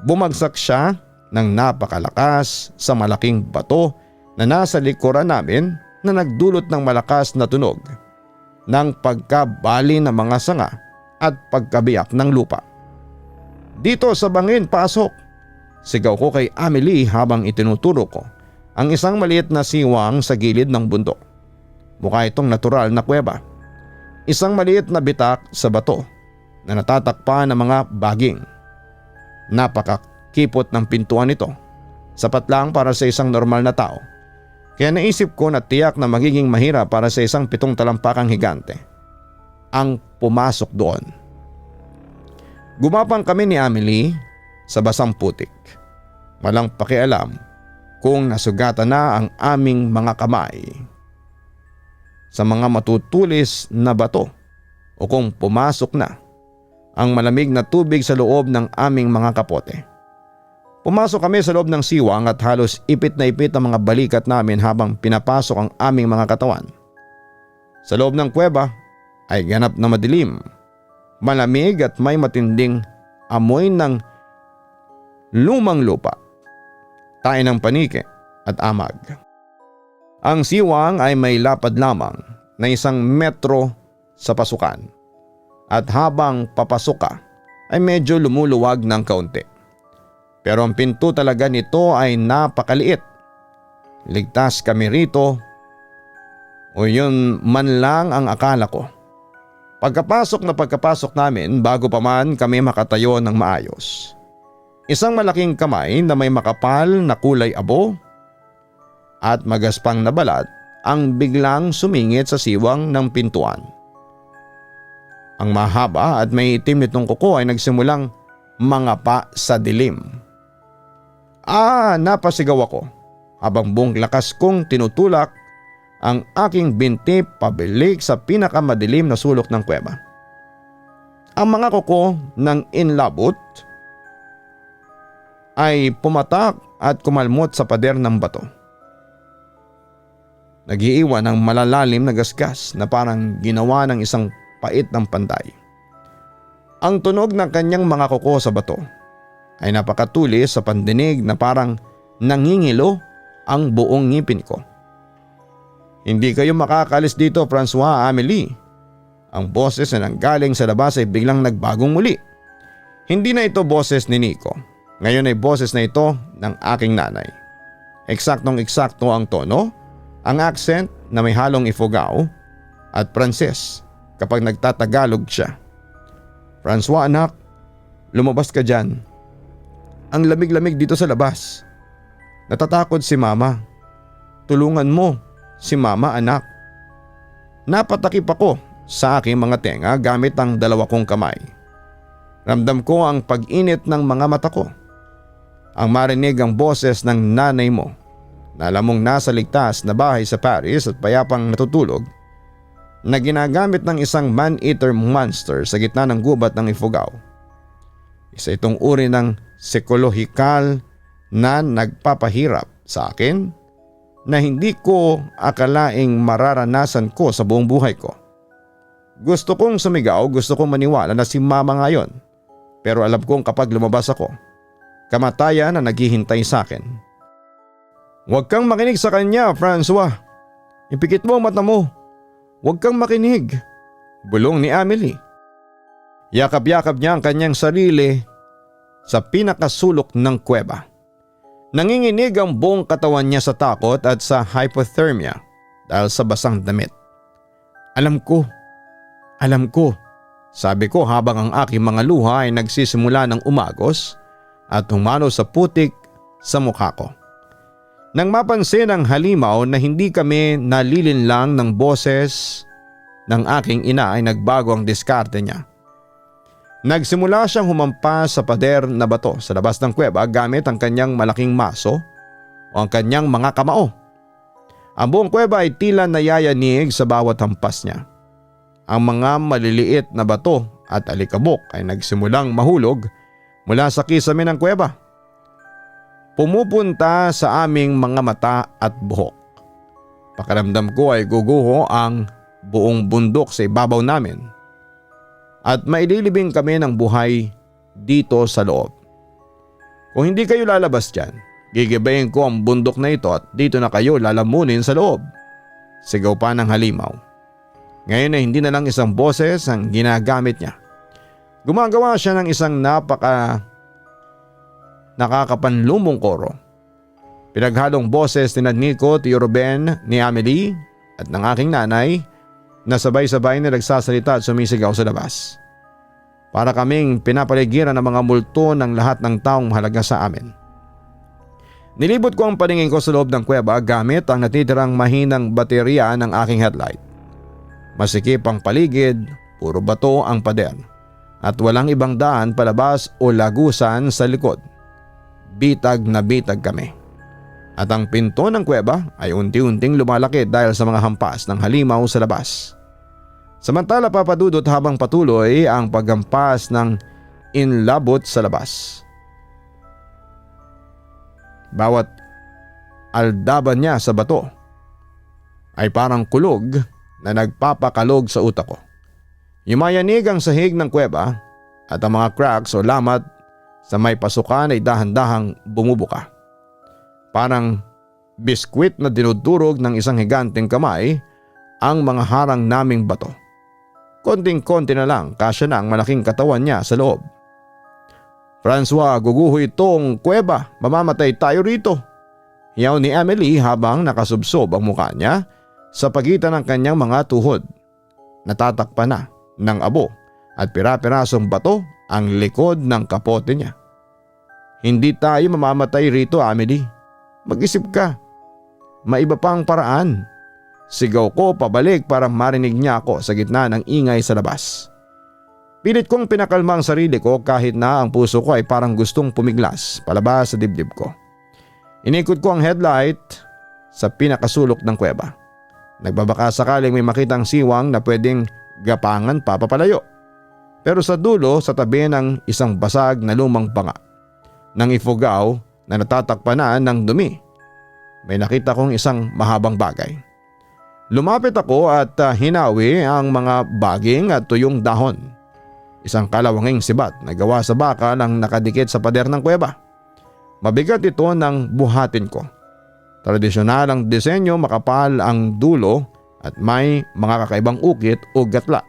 Bumagsak siya ng napakalakas sa malaking bato na nasa likuran namin na nagdulot ng malakas na tunog ng pagkabali ng mga sanga at pagkabiyak ng lupa. Dito sa bangin, pasok! Sigaw ko kay Amelie habang itinuturo ko ang isang maliit na siwang sa gilid ng bundok. Mukha itong natural na kuweba. Isang maliit na bitak sa bato na natatakpan ng mga baging. Napakakipot ng pintuan nito. Sapat lang para sa isang normal na tao. Kaya naisip ko na tiyak na magiging mahirap para sa isang 7 talampakang higante ang pumasok doon. Gumapang kami ni Amelie sa basang putik. Walang pakialam kung nasugatan na ang aming mga kamay sa mga matutulis na bato o kung pumasok na ang malamig na tubig sa loob ng aming mga kapote. Pumasok kami sa loob ng siwang at halos ipit na ipit ang mga balikat namin habang pinapasok ang aming mga katawan. Sa loob ng kuweba ay ganap na madilim, malamig at may matinding amoy ng lumang lupa, tae ng panike at amag. Ang siwang ay may lapad lamang na 1 metro sa pasukan at habang papasok ka ay medyo lumuluwag ng kaunti. Pero ang pinto talaga nito ay napakaliit. Ligtas kami rito o yun man lang ang akala ko. Pagkapasok namin bago pa man kami makatayo ng maayos. Isang malaking kamay na may makapal na kulay abo at magaspang na balat ang biglang sumingit sa siwang ng pintuan. Ang mahaba at may itim nitong kuko ay nagsimulang mangapa sa dilim. Napasigaw ako habang buong lakas kong tinutulak ang aking binti pabilik sa pinakamadilim na sulok ng kuweba. Ang mga kuko ng inlabot ay pumatak at kumalmot sa pader ng bato. Nag-iiwan ng malalalim na gasgas na parang ginawa ng isang pait ng panday. Ang tunog ng kanyang mga kuko sa bato ay napakatulis sa pandinig na parang nangingilo ang buong ngipin ko. Hindi kayo makakalis dito, Francois, Amelie. Ang boses na nanggaling sa labas ay biglang nagbagong muli. Hindi na ito boses ni Nico. Ngayon ay boses na ito ng aking nanay. Eksaktong-eksakto ang tono, ang accent na may halong Ifugao at Pranses kapag nagtatagalog siya. Francois, anak, lumabas ka dyan. Ang lamig-lamig dito sa labas. Natatakot si mama. Tulungan mo si mama, anak. Napatakip ako sa aking mga tenga gamit ang 2 kong kamay. Ramdam ko ang pag-init ng mga mata ko. Ang marinig ang boses ng nanay mo na alam mong nasa ligtas na bahay sa Paris at payapang natutulog na ginagamit ng isang man-eater monster sa gitna ng gubat ng Ifugao. Isa itong uri ng psikolohikal na nagpapahirap sa akin na hindi ko akalaing mararanasan ko sa buong buhay ko. Gusto kong sumigaw, gusto kong maniwala na si mama ngayon, pero alam kong kapag lumabas ako, kamatayan na naghihintay sa akin. Huwag kang makinig sa kanya, Francois. Ipikit mo ang mata mo. Huwag kang makinig, bulong ni Amelie. Yakap-yakap niya ang kanyang sarili sa pinakasulok ng kuweba. Nanginginig ang buong katawan niya sa takot at sa hypothermia dahil sa basang damit. Alam ko, sabi ko habang ang aking mga luha ay nagsisimula ng umagos at humalo sa putik sa mukha ko. Nang mapansin ng halimaw na hindi kami nalilinlang ng boses ng aking ina ay nagbago ang diskarte niya. Nagsimula siyang humampas sa pader na bato sa labas ng kuweba gamit ang kanyang malaking maso o ang kanyang mga kamao. Ang buong kuweba ay tila nayayanig sa bawat hampas niya. Ang mga maliliit na bato at alikabok ay nagsimulang mahulog mula sa kisame ng kuweba. Pumupunta sa aming mga mata at buhok. Pakiramdam ko ay guguho ang buong bundok sa ibabaw namin at maililibing kami ng buhay dito sa loob. Kung hindi kayo lalabas dyan, gigibayin ko ang bundok na ito at dito na kayo lalamunin sa loob. Sigaw pa ng halimaw. Ngayon ay hindi na lang isang boses ang ginagamit niya. Gumagawa siya ng isang nakakapanlumong koro. Pinaghalong boses ni Nico, Tio Ruben, ni Amelie at ng aking nanay na sabay-sabay na nagsasalita at sumisigaw sa labas. Para kaming pinapaligiran ng mga multo ng lahat ng taong mahalaga sa amin. Nilibot ko ang paningin ko sa loob ng kuweba gamit ang natitirang mahinang baterya ng aking headlight. Masikip ang paligid, puro bato ang pader at walang ibang daan palabas o lagusan sa likod. Bitag na bitag kami. At ang pinto ng kuweba ay unti-unting lumalaki dahil sa mga hampas ng halimaw sa labas. Samantala papadudot habang patuloy ang paghampas ng inlabot sa labas. Bawat aldaban niya sa bato ay parang kulog na nagpapakalog sa utak ko. Yumayanig ang sahig ng kuweba at ang mga cracks o lamat sa may pasukan ay dahan-dahang bumubuka. Parang biskwit na dinudurog ng isang higanteng kamay ang mga harang naming bato. Konting-konti na lang kasya na ang malaking katawan niya sa loob. Francois, guguho itong kuweba, mamamatay tayo rito. Hiyaw ni Amelie habang nakasubsob ang mukha niya sa pagitan ng kanyang mga tuhod. Natatakpan na ng abo at pira-pirasong bato ang likod ng kapote niya. Hindi tayo mamamatay rito, Amelie. Mag-isip ka. Maiba pa ang paraan. Sigaw ko pabalik para marinig niya ako sa gitna ng ingay sa labas. Pilit kong pinakalma ang sarili ko kahit na ang puso ko ay parang gustong pumiglas palabas sa dibdib ko. Inikot ko ang headlight sa pinakasulok ng kuweba. Nagbabaka sakaling may makitang siwang na pwedeng gapangan pa papalayo. Pero sa dulo sa tabi ng isang basag na lumang panga ng ifugaw na natatakpan ng dumi, may nakita kong isang mahabang bagay. Lumapit ako at hinawi ang mga baging at tuyong dahon. Isang kalawanging sibat na gawa sa bakal ang nakadikit sa pader ng kuweba. Mabigat ito ng buhatin ko. Tradisyonal ang disenyo, makapal ang dulo at may mga kakaibang ukit o gatla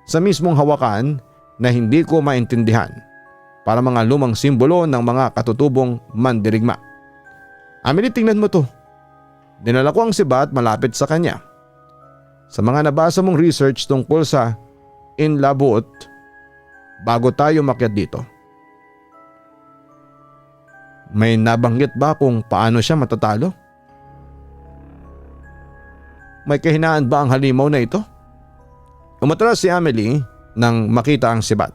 sa mismong hawakan na hindi ko maintindihan, para mga lumang simbolo ng mga katutubong mandirigma. Amelie, tingnan mo to. Dinala ko ang sibat malapit sa kanya. Sa mga nabasa mong research tungkol sa inlabot bago tayo makyat dito, may nabanggit ba kung paano siya matatalo? May kahinaan ba ang halimaw na ito? Umatras si Amelie nang makita ang sibat.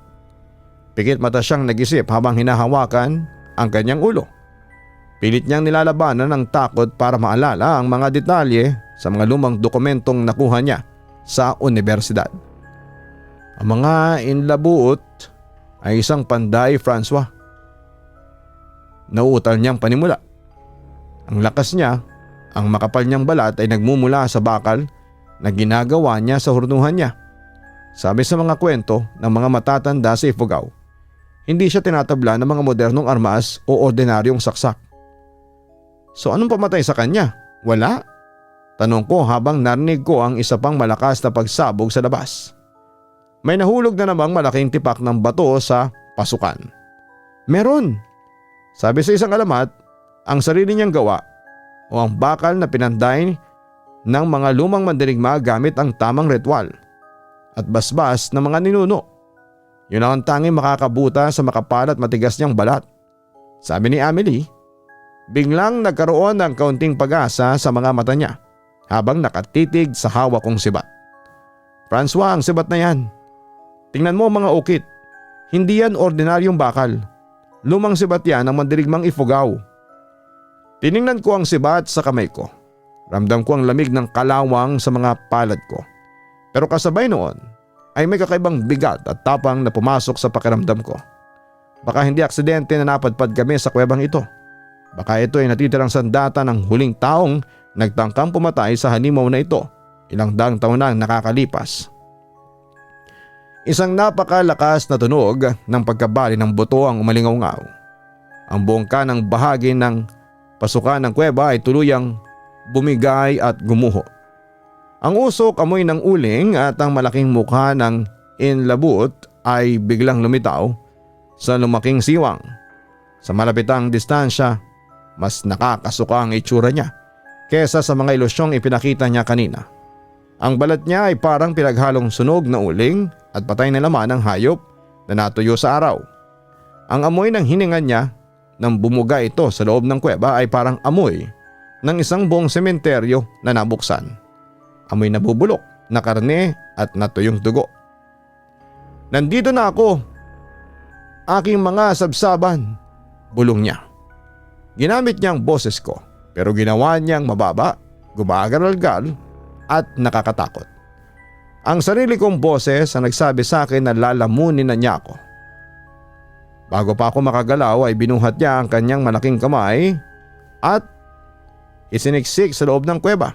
Pikit mata siyang nag-isip habang hinahawakan ang kanyang ulo. Pilit niyang nilalabanan ng takot para maalala ang mga detalye sa mga lumang dokumentong nakuha niya sa universidad. Ang mga inlabuot ay isang panday, Francois. Nauutal niyang panimula. Ang lakas niya, ang makapal niyang balat ay nagmumula sa bakal na ginagawa niya sa hurnuhan niya. Sabi sa mga kwento ng mga matatanda sa Ifugao, hindi siya tinatabla ng mga modernong armas o ordinaryong saksak. So anong pamatay sa kanya? Wala? Tanong ko habang narinig ko ang isa pang malakas na pagsabog sa labas. May nahulog na namang malaking tipak ng bato sa pasukan. Meron! Sabi sa isang alamat, ang sarili niyang gawa o ang bakal na pinanday ng mga lumang mandirigma gamit ang tamang ritual at basbas ng mga ninuno. Yun ang tanging makakabuta sa makapal at matigas niyang balat. Sabi ni Amelie, biglang nagkaroon ng kaunting pag-asa sa mga mata niya habang nakatitig sa hawak kong sibat. Francois, ang sibat na yan. Tingnan mo mga ukit. Hindi yan ordinaryong bakal. Lumang sibat yan ng mandirigmang Ifugao. Tiningnan ko ang sibat sa kamay ko. Ramdam ko ang lamig ng kalawang sa mga palad ko. Pero kasabay noon ay may kakaibang bigat at tapang na pumasok sa pakiramdam ko. Baka hindi aksidente na napadpad kami sa kuwebang ito. Baka ito ay natitirang sandata ng huling taong nagtangkang pumatay sa halimaw na ito ilang daang taon na nakakalipas. Isang napakalakas na tunog ng pagkabali ng buto ang umalingaw-ngaw. Ang buong kanang bahagi ng pasukan ng kuweba ay tuluyang bumigay at gumuho. Ang usok, amoy ng uling at ang malaking mukha ng inlabut ay biglang lumitaw sa lumaking siwang. Sa malapitang distansya, mas nakakasuka ang itsura niya kesa sa mga ilusyong ipinakita niya kanina. Ang balat niya ay parang pinaghalong sunog na uling at patay na laman ng hayop na natuyo sa araw. Ang amoy ng hininga niya nang bumuga ito sa loob ng kuweba ay parang amoy ng isang buong sementeryo na nabuksan. Amoy nabubulok na karne at natuyong dugo. Nandito na ako. Aking mga sabsaban, bulong niya. Ginamit niya ang boses ko pero ginawa niyang mababa, gumagaralgal at nakakatakot. Ang sarili kong boses ang nagsabi sa akin na lalamunin na niya ako. Bago pa ako makagalaw ay binuhat niya ang kanyang malaking kamay at isiniksik sa loob ng kuweba.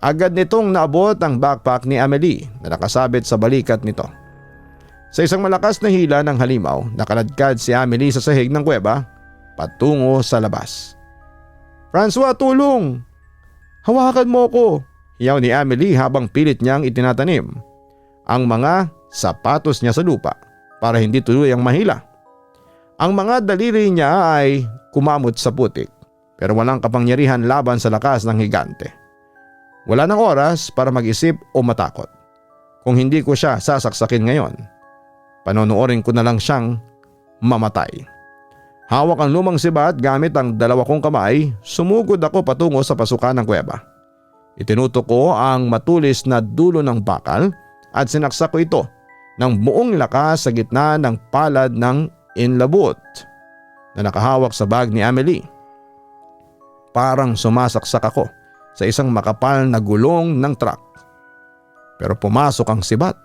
Agad nitong naabot ang backpack ni Amelie na nakasabit sa balikat nito. Sa isang malakas na hila ng halimaw, nakaladkad si Amelie sa sahig ng kuweba patungo sa labas. Francois, tulong! Hawakan mo ko! Hiyaw ni Amelie habang pilit niyang itinatanim ang mga sapatos niya sa lupa para hindi tuluyang mahila. Ang mga daliri niya ay kumamot sa putik pero walang kapangyarihan laban sa lakas ng higante. Wala nang oras para mag-isip o matakot. Kung hindi ko siya sasaksakin ngayon, panonoorin ko na lang siyang mamatay. Hawak ang lumang sibat gamit ang dalawa kong kamay, sumugod ako patungo sa pasukan ng kuweba. Itinutok ko ang matulis na dulo ng bakal at sinaksak ko ito ng buong lakas sa gitna ng palad ng inlabut na nakahawak sa bag ni Amelie. Parang sumasaksak ako sa isang makapal na gulong ng truck. Pero pumasok ang sibat.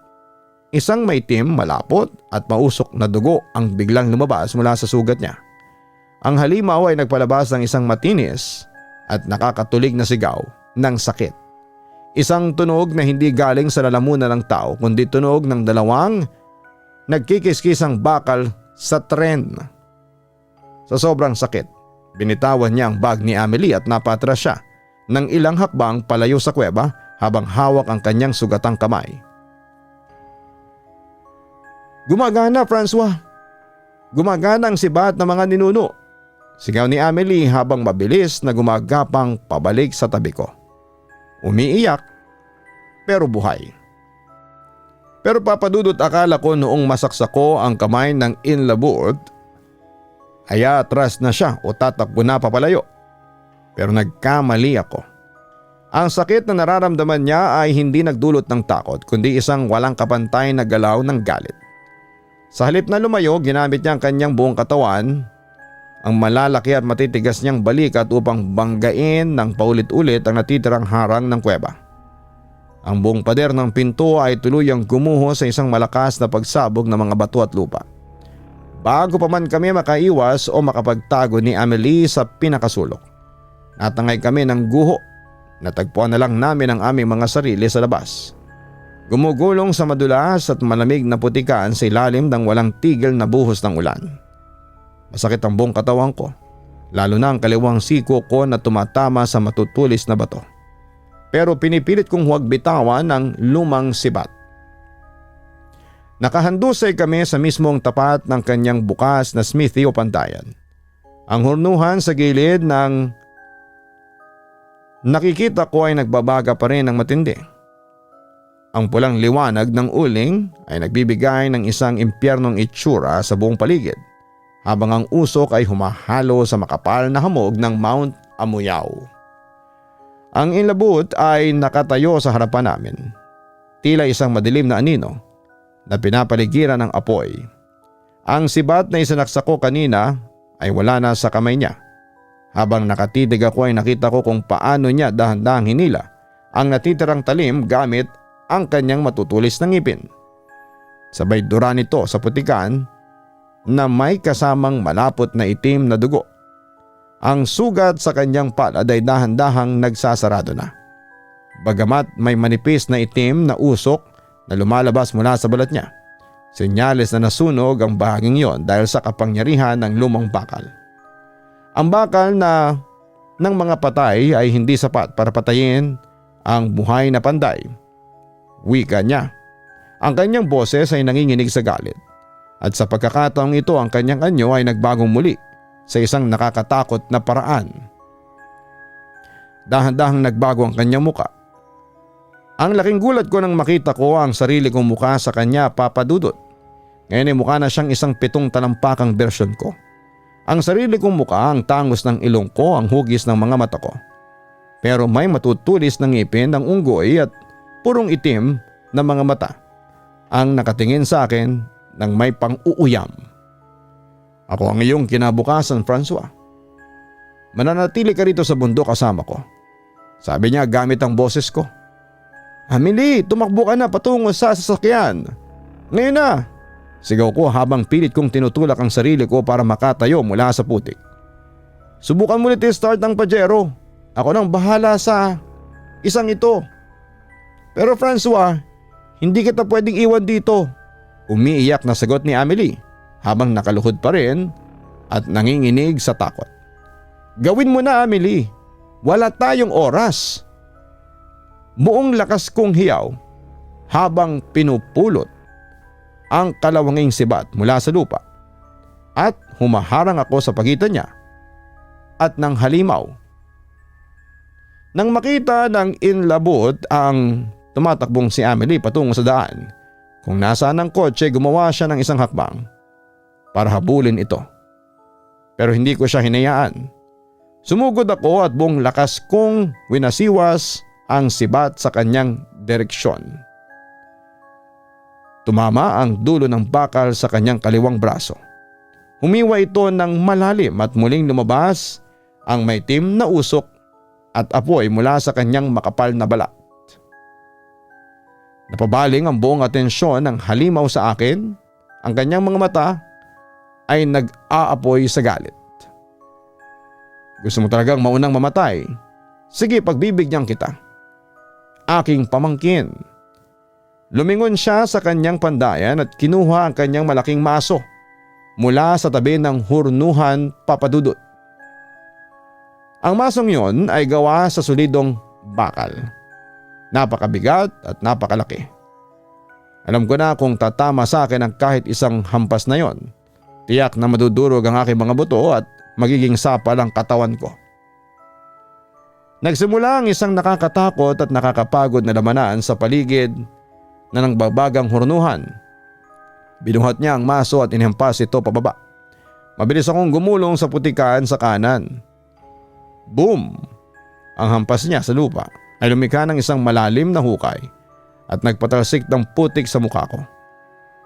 Isang maitim, malapot at mausok na dugo ang biglang lumabas mula sa sugat niya. Ang halimaw ay nagpalabas ng isang matinis at nakakatulig na sigaw ng sakit. Isang tunog na hindi galing sa lalamunan ng tao kundi tunog ng dalawang nagkikiskisang bakal sa tren. Sa sobrang sakit, binitawan niya ang bag ni Amelie at napatras siya ng ilang hakbang palayo sa kuweba habang hawak ang kanyang sugatang kamay. Gumagana, Francois! Gumagana ang sibat ng mga ninuno! Sigaw ni Amelie habang mabilis na gumagapang pabalik sa tabi ko. Umiiyak pero buhay. Pero papadudot akala ko noong masaksak ko ang kamay ng inlabut ay atras na siya o tatakbo na papalayo. Pero nagkamali ako. Ang sakit na nararamdaman niya ay hindi nagdulot ng takot kundi isang walang kapantay na galaw ng galit. Sa halip na lumayo, ginamit niya ang kanyang buong katawan, ang malalaki at matitigas niyang balikat upang banggain ng paulit-ulit ang natitirang harang ng kuweba. Ang buong pader ng pinto ay tuluyang gumuho sa isang malakas na pagsabog ng mga bato at lupa. Bago pa man kami makaiwas o makapagtago ni Amelie sa pinakasulok, Natangay kami ng guho. Natagpuan na lang namin ang aming mga sarili sa labas. Gumugulong sa madulas at malamig na putikan sa ilalim ng walang tigil na buhos ng ulan. Masakit ang buong katawan ko, lalo na ang kaliwang siko ko na tumatama sa matutulis na bato. Pero pinipilit kong huwag bitawan ang lumang sibat. Nakahandusay kami sa mismong tapat ng kanyang bukas na smithy o pantayan. Ang hurnuhan sa gilid ng nakikita ko ay nagbabaga pa rin ng matindi. Ang pulang liwanag ng uling ay nagbibigay ng isang impyernong itsura sa buong paligid, habang ang usok ay humahalo sa makapal na hamog ng Mount Amuyaw. Ang inlabot ay nakatayo sa harapan namin, tila isang madilim na anino na pinapaligiran ng apoy. Ang sibat na isinaksak ko kanina ay wala na sa kamay niya. Habang nakatitig ako ay nakita ko kung paano niya dahan-dahang hinila ang natitirang talim gamit ang kanyang matutulis na ngipin. Sabay dura nito sa putikan na may kasamang malapot na itim na dugo. Ang sugat sa kanyang palad ay dahan-dahang nagsasarado na. Bagamat may manipis na itim na usok na lumalabas mula sa balat niya, senyales na nasunog ang bahaging yon dahil sa kapangyarihan ng lumang bakal. Ang bakal na ng mga patay ay hindi sapat para patayin ang buhay na panday. Wika niya. Ang kanyang boses ay nanginginig sa galit. At sa pagkakataong ito ang kanyang anyo ay nagbagong muli sa isang nakakatakot na paraan. Dahan-dahang nagbago ang kanyang muka. Ang laking gulat ko nang makita ko ang sarili kong mukha sa kanya, Papa Dudut. Ngayon ay mukha na siyang isang 7 talampakang bersyon ko. Ang sarili kong mukha, ang tangos ng ilong ko, ang hugis ng mga mata ko. Pero may matutulis ng ngipin ng unggoy at purong itim na mga mata ang nakatingin sa akin ng may pang-uuyam. Ako ang iyong kinabukasan, Francois. Mananatili ka rito sa bundok kasama ko. Sabi niya gamit ang boses ko. Amelie, tumakbo ka na patungo sa sasakyan. Ngayon na! Sigaw ko habang pilit kong tinutulak ang sarili ko para makatayo mula sa putik. Subukan mo ulit i-start ang Pajero. Ako nang bahala sa isang ito. Pero Francois, hindi kita pwedeng iwan dito. Umiiyak na sagot ni Amelie habang nakaluhod pa rin at nanginginig sa takot. Gawin mo na, Amelie. Wala tayong oras. Buong lakas kong hiyaw habang pinupulot ang kalawanging sibat mula sa lupa at humaharang ako sa pagitan niya at ng halimaw. Nang makita ng inlabot ang tumatakbong si Amelie patungo sa daan, kung nasaan ang kotse, gumawa siya ng isang hakbang para habulin ito. Pero hindi ko siya hinayaan. Sumugod ako at buong lakas kong winasiwas ang sibat sa kanyang direksyon. Tumama ang dulo ng bakal sa kanyang kaliwang braso. Humiwa ito ng malalim at muling lumabas ang maitim na usok at apoy mula sa kanyang makapal na balat. Napabaling ang buong atensyon ng halimaw sa akin. Ang kanyang mga mata ay nag-aapoy sa galit. Gusto mo talagang maunang mamatay? Sige, pagbibigyan kita. Aking pamangkin. Lumingon siya sa kanyang pandayan at kinuha ang kanyang malaking maso mula sa tabi ng hurnuhan, Papa Dudut. Ang masong yon ay gawa sa solidong bakal. Napakabigat at napakalaki. Alam ko na kung tatama sa akin ang kahit isang hampas na yon, tiyak na madudurog ang aking mga buto at magiging sapal ang katawan ko. Nagsimula ang isang nakakatakot at nakakapagod na lamanaan sa paligid na nangbabagang hurnuhan. Binuhat niya ang maso at inhampas ito pababa. Mabilis akong gumulong sa putikan sa kanan. Boom! Ang hampas niya sa lupa ay lumikha ng isang malalim na hukay at nagpatalsik ng putik sa mukha ko.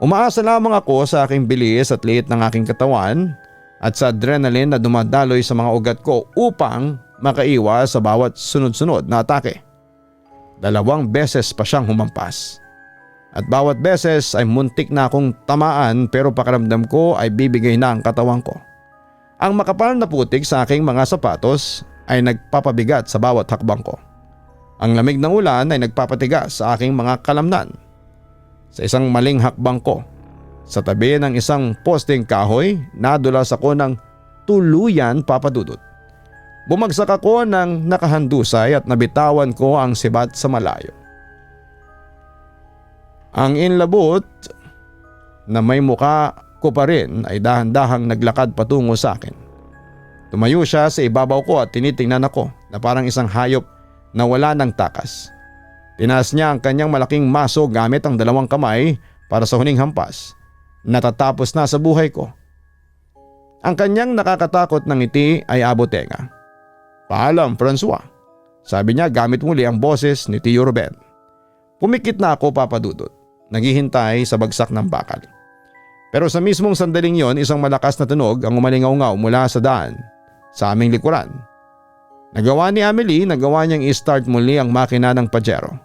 Umaasa lamang ako sa aking bilis at liit ng aking katawan at sa adrenaline na dumadaloy sa mga ugat ko upang makaiwas sa bawat sunod-sunod na atake. 2 beses pa siyang humampas. At bawat beses ay muntik na akong tamaan pero pakiramdam ko ay bibigay na ang katawan ko. Ang makapal na putik sa aking mga sapatos ay nagpapabigat sa bawat hakbang ko. Ang lamig ng ulan ay nagpapatigas sa aking mga kalamnan. Sa isang maling hakbang ko, sa tabi ng isang posting kahoy, nadulas ako ng tuluyan, Papa Dudut. Bumagsak ako ng nakahandusay at nabitawan ko ang sibat sa malayo. Ang inlabot na may muka ko pa rin ay dahan-dahang naglakad patungo sa akin. Tumayo siya sa ibabaw ko at tinitingnan ako na parang isang hayop na wala ng takas. Tinaas niya ang kanyang malaking maso gamit ang dalawang kamay para sa huling hampas. Natatapos na sa buhay ko. Ang kanyang nakakatakot na ngiti ay abotenga. "Paalam, Francois," sabi niya gamit muli ang boses ni Tio Ruben. Pumikit na ako, Papa Dudut, naghihintay sa bagsak ng bakal. Pero sa mismong sandaling yon, isang malakas na tunog ang umalingaw-ngaw mula sa daan sa aming likuran. Nagawa ni Amelie, nagawa niyang i-start muli ang makina ng Pajero.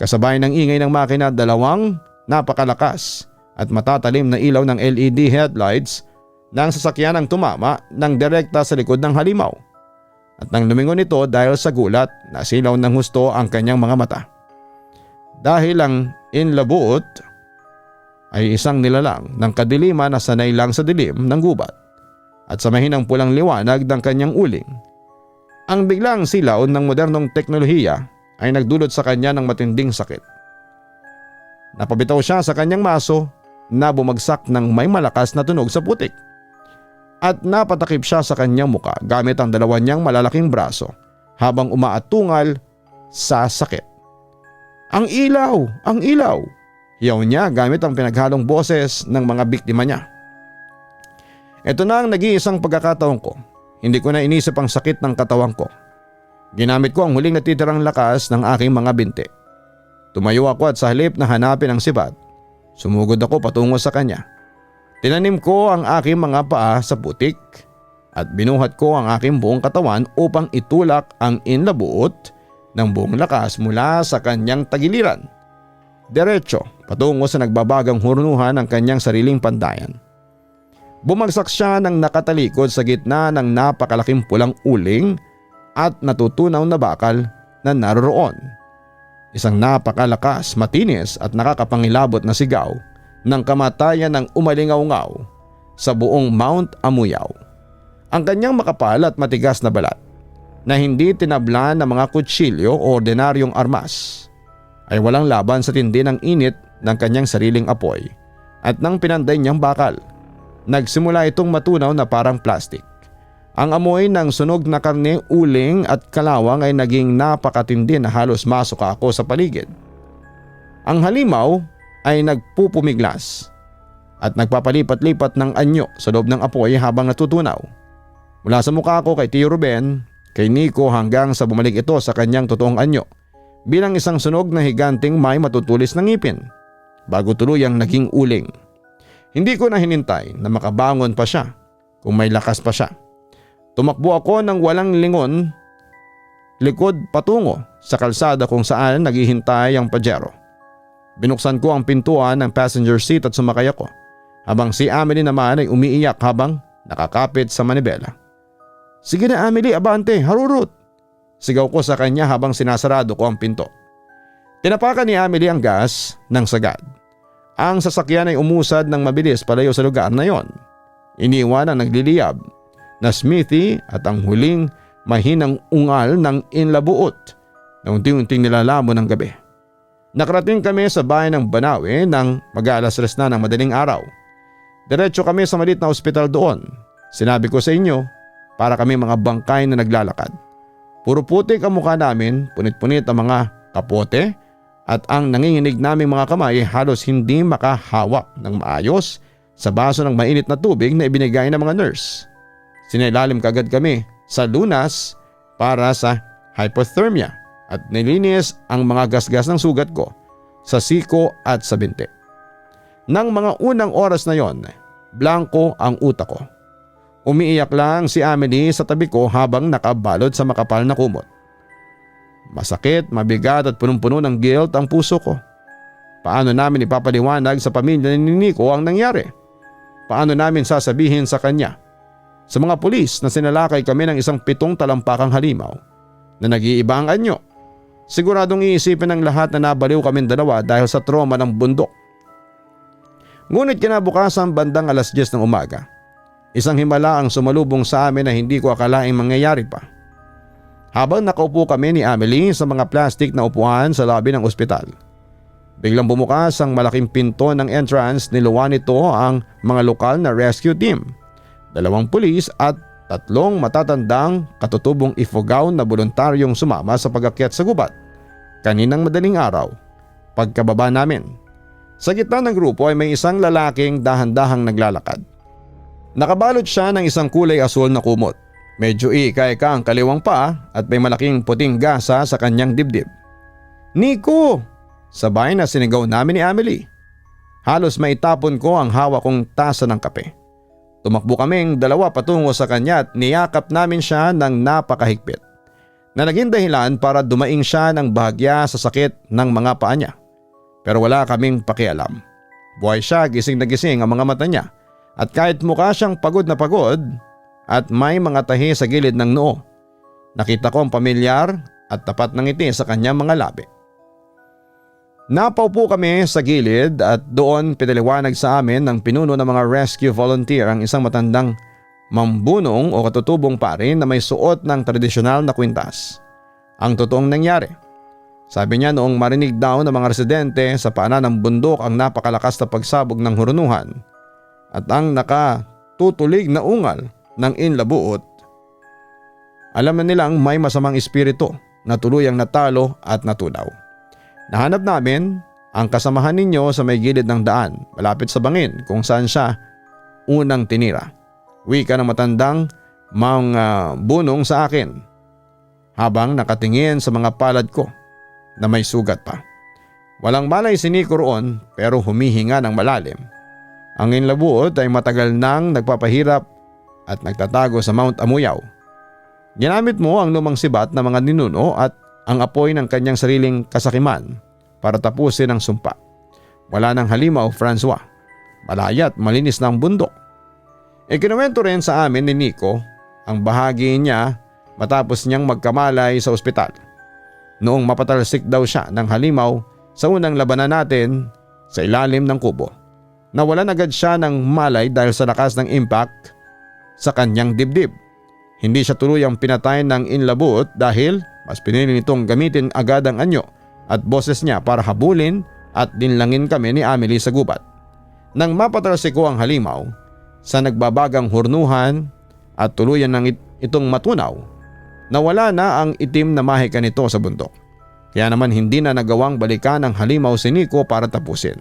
Kasabay ng ingay ng makina, dalawang napakalakas at matatalim na ilaw ng LED headlights ng sasakyan ang tumama ng direkta sa likod ng halimaw. At nang lumingon ito dahil sa gulat, nasilaw ng husto ang kanyang mga mata. Dahil ang inlabuot ay isang nilalang ng kadiliman na sanay lang sa dilim ng gubat at sa mahinang pulang liwanag ng kanyang uling. Ang biglang silaw ng modernong teknolohiya ay nagdulot sa kanya ng matinding sakit. Napabitaw siya sa kanyang maso na bumagsak ng may malakas na tunog sa putik. At napatakip siya sa kanyang muka gamit ang dalawa niyang malalaking braso habang umaatungal sa sakit. "Ang ilaw! Ang ilaw!" hiyaw niya gamit ang pinaghalong boses ng mga biktima niya. Ito na ang nag-iisang pagkakataon ko. Hindi ko na inisip ang sakit ng katawan ko. Ginamit ko ang huling natitirang lakas ng aking mga binti. Tumayo ako at sa halip na hanapin ang sibat, sumugod ako patungo sa kanya. Tinanim ko ang aking mga paa sa putik at binuhat ko ang aking buong katawan upang itulak ang inlabuot ng buong lakas mula sa kanyang tagiliran. Diretso patungo sa nagbabagang hurnuhan ng kanyang sariling pandayan. Bumagsak siya ng nakatalikod sa gitna ng napakalaking pulang uling at natutunaw na bakal na naroroon. Isang napakalakas, matinis at nakakapangilabot na sigaw ng kamatayan ng umalingaw-ngaw sa buong Mount Amuyaw. Ang kanyang makapal at matigas na balat na hindi tinablan ng mga kutsilyo o ordinaryong armas ay walang laban sa tindi ng init ng kanyang sariling apoy at nang pinanday niyang bakal. Nagsimula itong matunaw na parang plastik. Ang amoy ng sunog na karne, uling at kalawang ay naging napakatindi na halos masuka ako sa paligid. Ang halimaw ay nagpupumiglas at nagpapalipat-lipat ng anyo sa loob ng apoy habang natutunaw. Mula sa mukha ko kay Tio Ruben, kay Nico hanggang sa bumalik ito sa kanyang totoong anyo bilang isang sunog na higanting may matutulis ng ngipin bago tuluyang naging uling. Hindi ko na hinintay na makabangon pa siya kung may lakas pa siya. Tumakbo ako ng walang lingon likod patungo sa kalsada kung saan naghihintay ang Pajero. Binuksan ko ang pintuan ng passenger seat at sumakay ako habang si Amelie naman ay umiiyak habang nakakapit sa manibela. "Sige na Amelie, abante, harurot!" Sigaw ko sa kanya habang sinasarado ko ang pinto. Tinapakan ni Amelie ang gas ng sagad. Ang sasakyan ay umusad ng mabilis palayo sa lugar na yon. Iniwan ang nagliliyab na Smithy at ang huling mahinang ungal ng inlabuot na unti-unting nilalamon ng gabi. Nakarating kami sa bayan ng Banawe nang mag-aalas 3 na ng madaling araw. Diretso kami sa maliit na ospital doon. Sinabi ko sa inyo, para kami mga bangkay na naglalakad. Puro putik ang mukha namin, punit-punit ang mga kapote at ang nanginginig naming mga kamay halos hindi makahawak ng maayos sa baso ng mainit na tubig na ibinigay ng mga nurse. Sinailalim kagad kami sa lunas para sa hypothermia at nilinis ang mga gasgas ng sugat ko sa siko at sa binti. Nang mga unang oras na yon, blanko ang utak ko. Umiiyak lang si Amelie sa tabi ko habang nakabalot sa makapal na kumot. Masakit, mabigat at punong-puno ng guilt ang puso ko. Paano namin ipapaliwanag sa pamilya ni Nico ang nangyari? Paano namin sasabihin sa kanya Sa mga pulis na sinalakay kami ng isang 7 talampakang halimaw na nag-iiba ang anyo. Siguradong iisipin ng lahat na nabaliw kaming dalawa dahil sa trauma ng bundok. Ngunit kinabukasan bandang alas 10 ng umaga, isang himala ang sumalubong sa amin na hindi ko akalaing mangyayari pa. Habang nakaupo kami ni Amelie sa mga plastic na upuan sa lobby ng ospital, biglang bumukas ang malaking pinto ng entrance, niluwan nito ang mga lokal na rescue team, 2 pulis at 3 matatandang katutubong Ifugao na voluntaryong sumama sa pag-akyat sa gubat kaninang madaling araw. Pagkababa namin, sa gitna ng grupo ay may isang lalaking dahan-dahang naglalakad. Nakabalot siya ng isang kulay asul na kumot. Medyo ika-ika ang kaliwang paa at may malaking puting gasa sa kanyang dibdib. "Nico!" Sabay na sinigaw namin ni Amelie. Halos maitapon ko ang hawak kong tasa ng kape. Tumakbo kaming 2 patungo sa kanya at niyakap namin siya ng napakahigpit, na naging dahilan para dumaing siya ng bahagya sa sakit ng mga paa niya. Pero wala kaming pakialam. Buhay siya, gising na gising ang mga mata niya, at kahit mukha siyang pagod na pagod at may mga tahi sa gilid ng noo, nakita ko ang pamilyar at tapat ng ngiti sa kanyang mga labi. Napaupo kami sa gilid at doon pinaliwanag sa amin ng pinuno ng mga rescue volunteer ang isang matandang mambunong o katutubong pare na may suot ng tradisyonal na kwintas. Ang totoong nangyari. Sabi niya noong marinig daw ng mga residente sa paanan ng bundok ang napakalakas na pagsabog ng hurunuhan at ang nakatutulig na ungal ng inlabuot. Alam na nilang may masamang espiritu na tuluyang natalo at natunaw. Nahanap namin ang kasamahan ninyo sa may gilid ng daan malapit sa bangin kung saan siya unang tinira. Wika ng matandang mga bunong sa akin habang nakatingin sa mga palad ko na may sugat pa. Walang malay si Nico roon pero humihinga ng malalim. Ang inlabuot ay matagal nang nagpapahirap at nagtatago sa Mount Amuyaw. Ginamit mo ang lumang sibat na mga ninuno at ang apoy ng kanyang sariling kasakiman para tapusin ang sumpa. Wala nang halimaw, Francois. Malaya at malinis na ang bundok. Ikinuwento rin sa amin ni Nico ang bahagi niya matapos niyang magkamalay sa ospital. Noong mapatalsik daw siya ng halimaw sa unang labanan natin sa ilalim ng kubo. Nawalan agad siya ng malay dahil sa lakas ng impact sa kanyang dibdib. Hindi siya tuluyang pinatay ng inlabut dahil mas pinili nitong gamitin agad ang anyo at boses niya para habulin at dinlangin kami ni Amelie sa gubat. Nang mapatalsik ko ang halimaw sa nagbabagang hurnuhan at tuluyan ng itong matunaw, nawala na ang itim na mahika nito sa bundok. Kaya naman hindi na nagawang balikan ang halimaw si Nico para tapusin.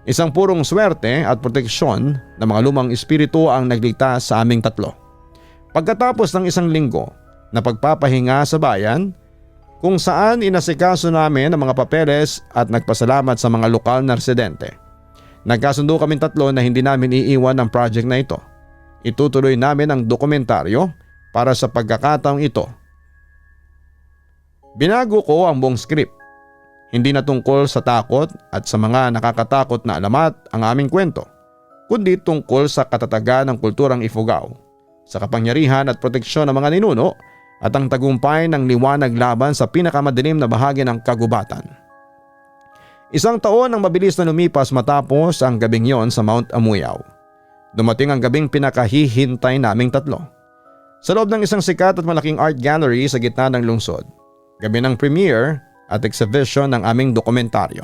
Isang purong swerte at proteksyon ng mga lumang espiritu ang nagligtas sa aming 3. Pagkatapos ng 1 linggo na pagpapahinga sa bayan, kung saan inasikaso namin ang mga papeles at nagpasalamat sa mga lokal na residente, nagkasundo kaming 3 na hindi namin iiwan ang project na ito. Itutuloy namin ang dokumentaryo para sa pagkakataong ito. Binago ko ang buong script. Hindi na tungkol sa takot at sa mga nakakatakot na alamat ang aming kwento, kundi tungkol sa katatagan ng kulturang Ifugao, sa kapangyarihan at proteksyon ng mga ninuno at ang tagumpay ng liwanag laban sa pinakamadilim na bahagi ng kagubatan. 1 taon ang mabilis na lumipas matapos ang gabing yon sa Mount Amuyaw. Dumating ang gabing pinakahihintay naming 3. Sa loob ng isang sikat at malaking art gallery sa gitna ng lungsod, gabi ng premiere at exhibition ng aming dokumentaryo.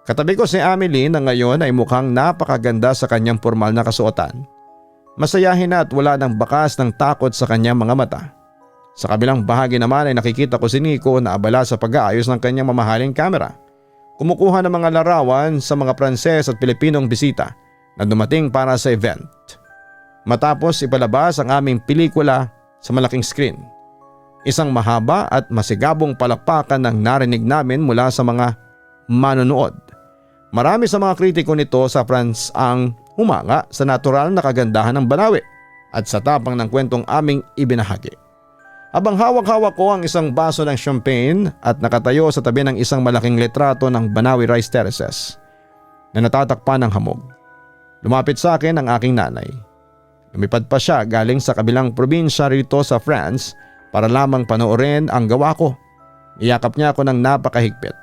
Katabi ko si Amelie na ngayon ay mukhang napakaganda sa kanyang formal na kasuotan. Masayahin na at wala ng bakas ng takot sa kanyang mga mata. Sa kabilang bahagi naman ay nakikita ko si Nico na abala sa pag-aayos ng kanyang mamahaling kamera. Kumukuha ng mga larawan sa mga Pranses at Pilipinong bisita na dumating para sa event. Matapos ipalabas ang aming pelikula sa malaking screen, isang mahaba at masigabong palakpakan ang narinig namin mula sa mga manonood. Marami sa mga kritiko nito sa France ang humanga sa natural na kagandahan ng Banawe at sa tapang ng kwentong aming ibinahagi. Habang hawak-hawak ko ang isang baso ng champagne at nakatayo sa tabi ng isang malaking litrato ng Banawe Rice Terraces na natatakpan ng hamog, lumapit sa akin ang aking nanay. Lumipad pa siya galing sa kabilang probinsya rito sa France para lamang panoorin ang gawa ko. Iyakap niya ako ng napakahigpit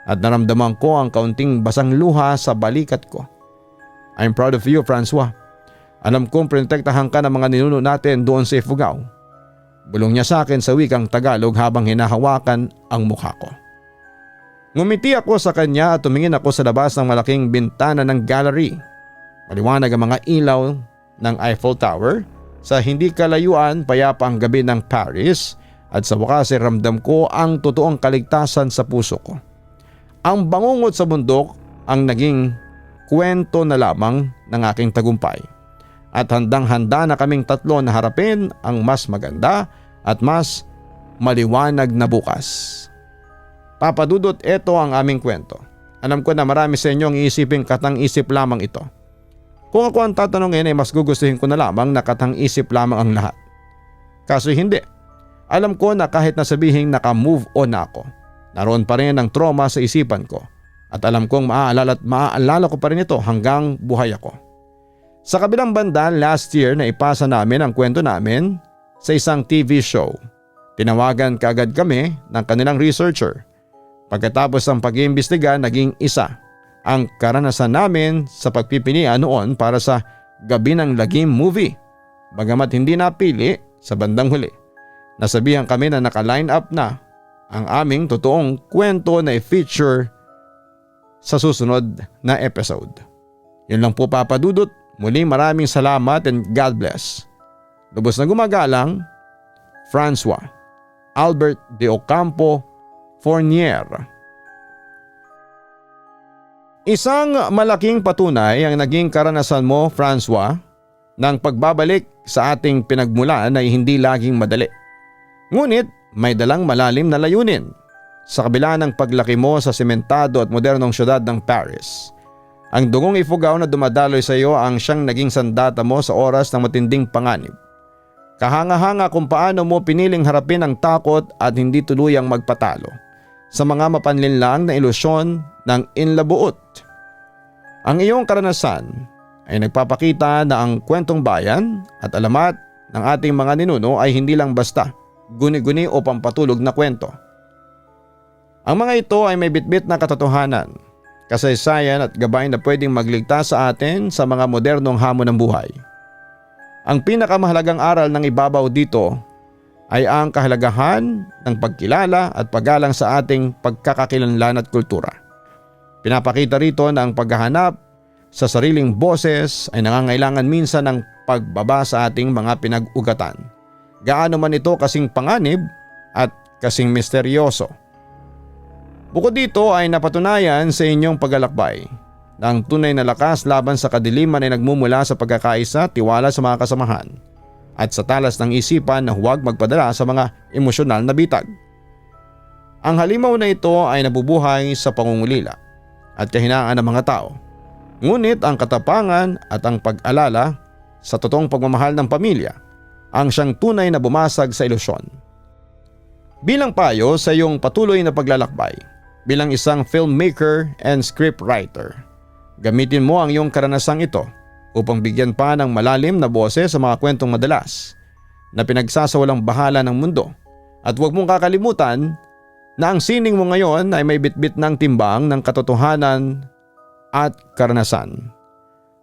at naramdaman ko ang kaunting basang luha sa balikat ko. I'm proud of you, Francois. Alam kong protektahan ka ng mga ninuno natin doon sa Ifugao. Bulong niya sa akin sa wikang Tagalog habang hinahawakan ang mukha ko. Ngumiti ako sa kanya at tumingin ako sa labas ng malaking bintana ng gallery. Maliwanag ang mga ilaw ng Eiffel Tower. Sa hindi kalayuan, payapa ang gabi ng Paris at sa wakas ay ramdam ko ang totoong kaligtasan sa puso ko. Ang bangungot sa bundok ang naging kwento na lamang ng aking tagumpay. At handang-handa na kaming tatlo na harapin ang mas maganda at mas maliwanag na bukas. Papa Dudut, ito ang aming kwento. Alam ko na marami sa inyo ang iisipin katang-isip lamang ito. Kung ako ang tatanungin ay mas gugustuhin ko na lamang na katang-isip lamang ang lahat. Kaso hindi. Alam ko na kahit nasabihin naka-move on na ako, naroon pa rin ang trauma sa isipan ko. At alam kong maaalala ko pa rin ito hanggang buhay ako. Sa kabilang banda, last year na ipasa namin ang kwento namin sa isang TV show. Tinawagan kaagad kami ng kanilang researcher. Pagkatapos ng pag-iimbestiga, naging isa ang karanasan namin sa pagpipilian noon para sa Gabi ng Lagim movie. Bagamat hindi napili sa bandang huli, nasabihan kami na naka-line up na ang aming totoong kwento na i-feature sa susunod na episode. Yun lang po, Papa Dudut. Muli maraming salamat and God bless. Lubos na gumagalang, Francois Albert de Ocampo Fournier. Isang malaking patunay ang naging karanasan mo, Francois, ng pagbabalik sa ating pinagmulan ay hindi laging madali. Ngunit may dalang malalim na layunin sa kabila ng paglaki mo sa sementado at modernong syudad ng Paris. Ang dugong Ifugao na dumadaloy sa iyo ang siyang naging sandata mo sa oras ng matinding panganib. Kahanga-hanga kung paano mo piniling harapin ang takot at hindi tuluyang magpatalo sa mga mapanlinlang na ilusyon ng inlabuot. Ang iyong karanasan ay nagpapakita na ang kwentong bayan at alamat ng ating mga ninuno ay hindi lang basta guni-guni o pampatulog na kwento. Ang mga ito ay may bitbit na katotohanan, kasaysayan at gabay na pwedeng magligtas sa atin sa mga modernong hamon ng buhay. Ang pinakamahalagang aral ng ibabaw dito ay ang kahalagahan ng pagkilala at paggalang sa ating pagkakakilanlan at kultura. Pinapakita rito na ang paghahanap sa sariling boses ay nangangailangan minsan ng pagbaba sa ating mga pinag-ugatan. Gaano man ito kasing panganib at kasing misteryoso. Bukod dito ay napatunayan sa inyong paglalakbay na ang tunay na lakas laban sa kadiliman ay nagmumula sa pagkakaisa, tiwala sa mga kasamahan at sa talas ng isipan na huwag magpadala sa mga emosyonal na bitag. Ang halimaw na ito ay nabubuhay sa pangungulila at kahinaan ng mga tao. Ngunit ang katapangan at ang pag-alala sa totoong pagmamahal ng pamilya ang siyang tunay na bumasag sa ilusyon. Bilang payo sa iyong patuloy na paglalakbay, bilang isang filmmaker and scriptwriter, gamitin mo ang iyong karanasang ito upang bigyan pa ng malalim na boses sa mga kwentong madalas na pinagsasawalang bahala ng mundo. At huwag mong kakalimutan na ang sining mo ngayon ay may bitbit ng timbang ng katotohanan at karanasan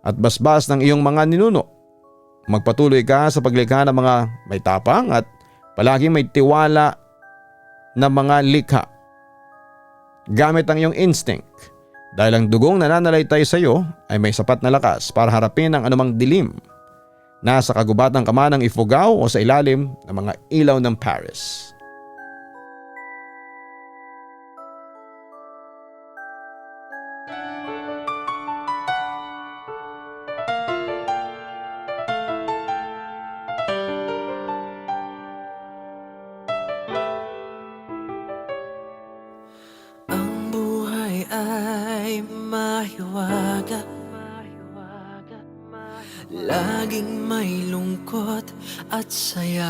at basbas ng iyong mga ninuno. Magpatuloy ka sa paglikha ng mga may tapang at palaging may tiwala na mga likha. Gamit ang iyong instinct dahil ang dugong nananalaytay sa iyo ay may sapat na lakas para harapin ang anumang dilim nasa kagubatan ka man ng Ifugao o sa ilalim ng mga ilaw ng Paris. Mahiwaga, laging may lungkot at saya.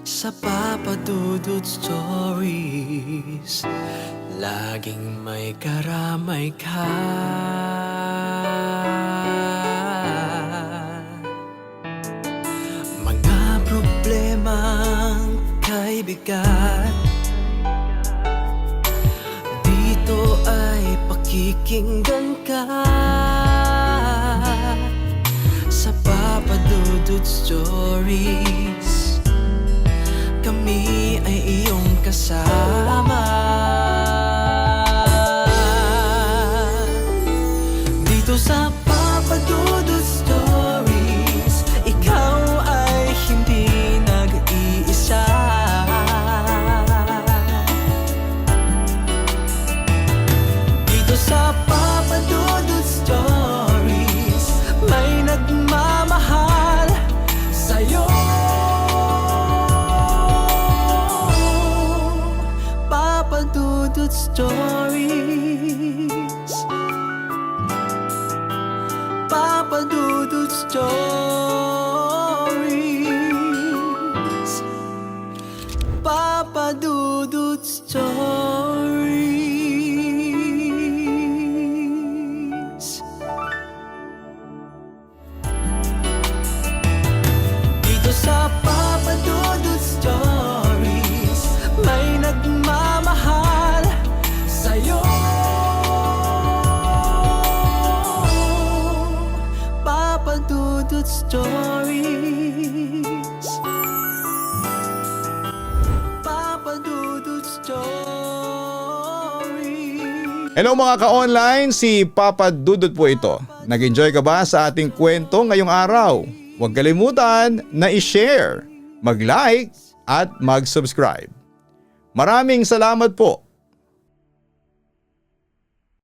Sa Papa Dudut Stories, laging may karamay ka. mabigat. Dito ay pakikinggan ka sa Papa Dudut Stories. Kami ay iyong kasama. Dito sa Papa Dudut Stories, ikaw ay hindi nag-iisa. Dito sa Papa Dudut Stories, may nagmamahal sa'yo. Papa Dudut Stories, Papa Dudut Stories, Papa Dudut Stories. Dito sa Papa Dudut Stories, may nagmamahal sa'yo. Papa Dudut Stories, Papa Dudut Stories. Hello mga ka-online, si Papa Dudut po ito. Nag-enjoy ka ba sa ating kwento ngayong araw? Huwag kalimutan na i-share, mag-like at mag-subscribe. Maraming salamat po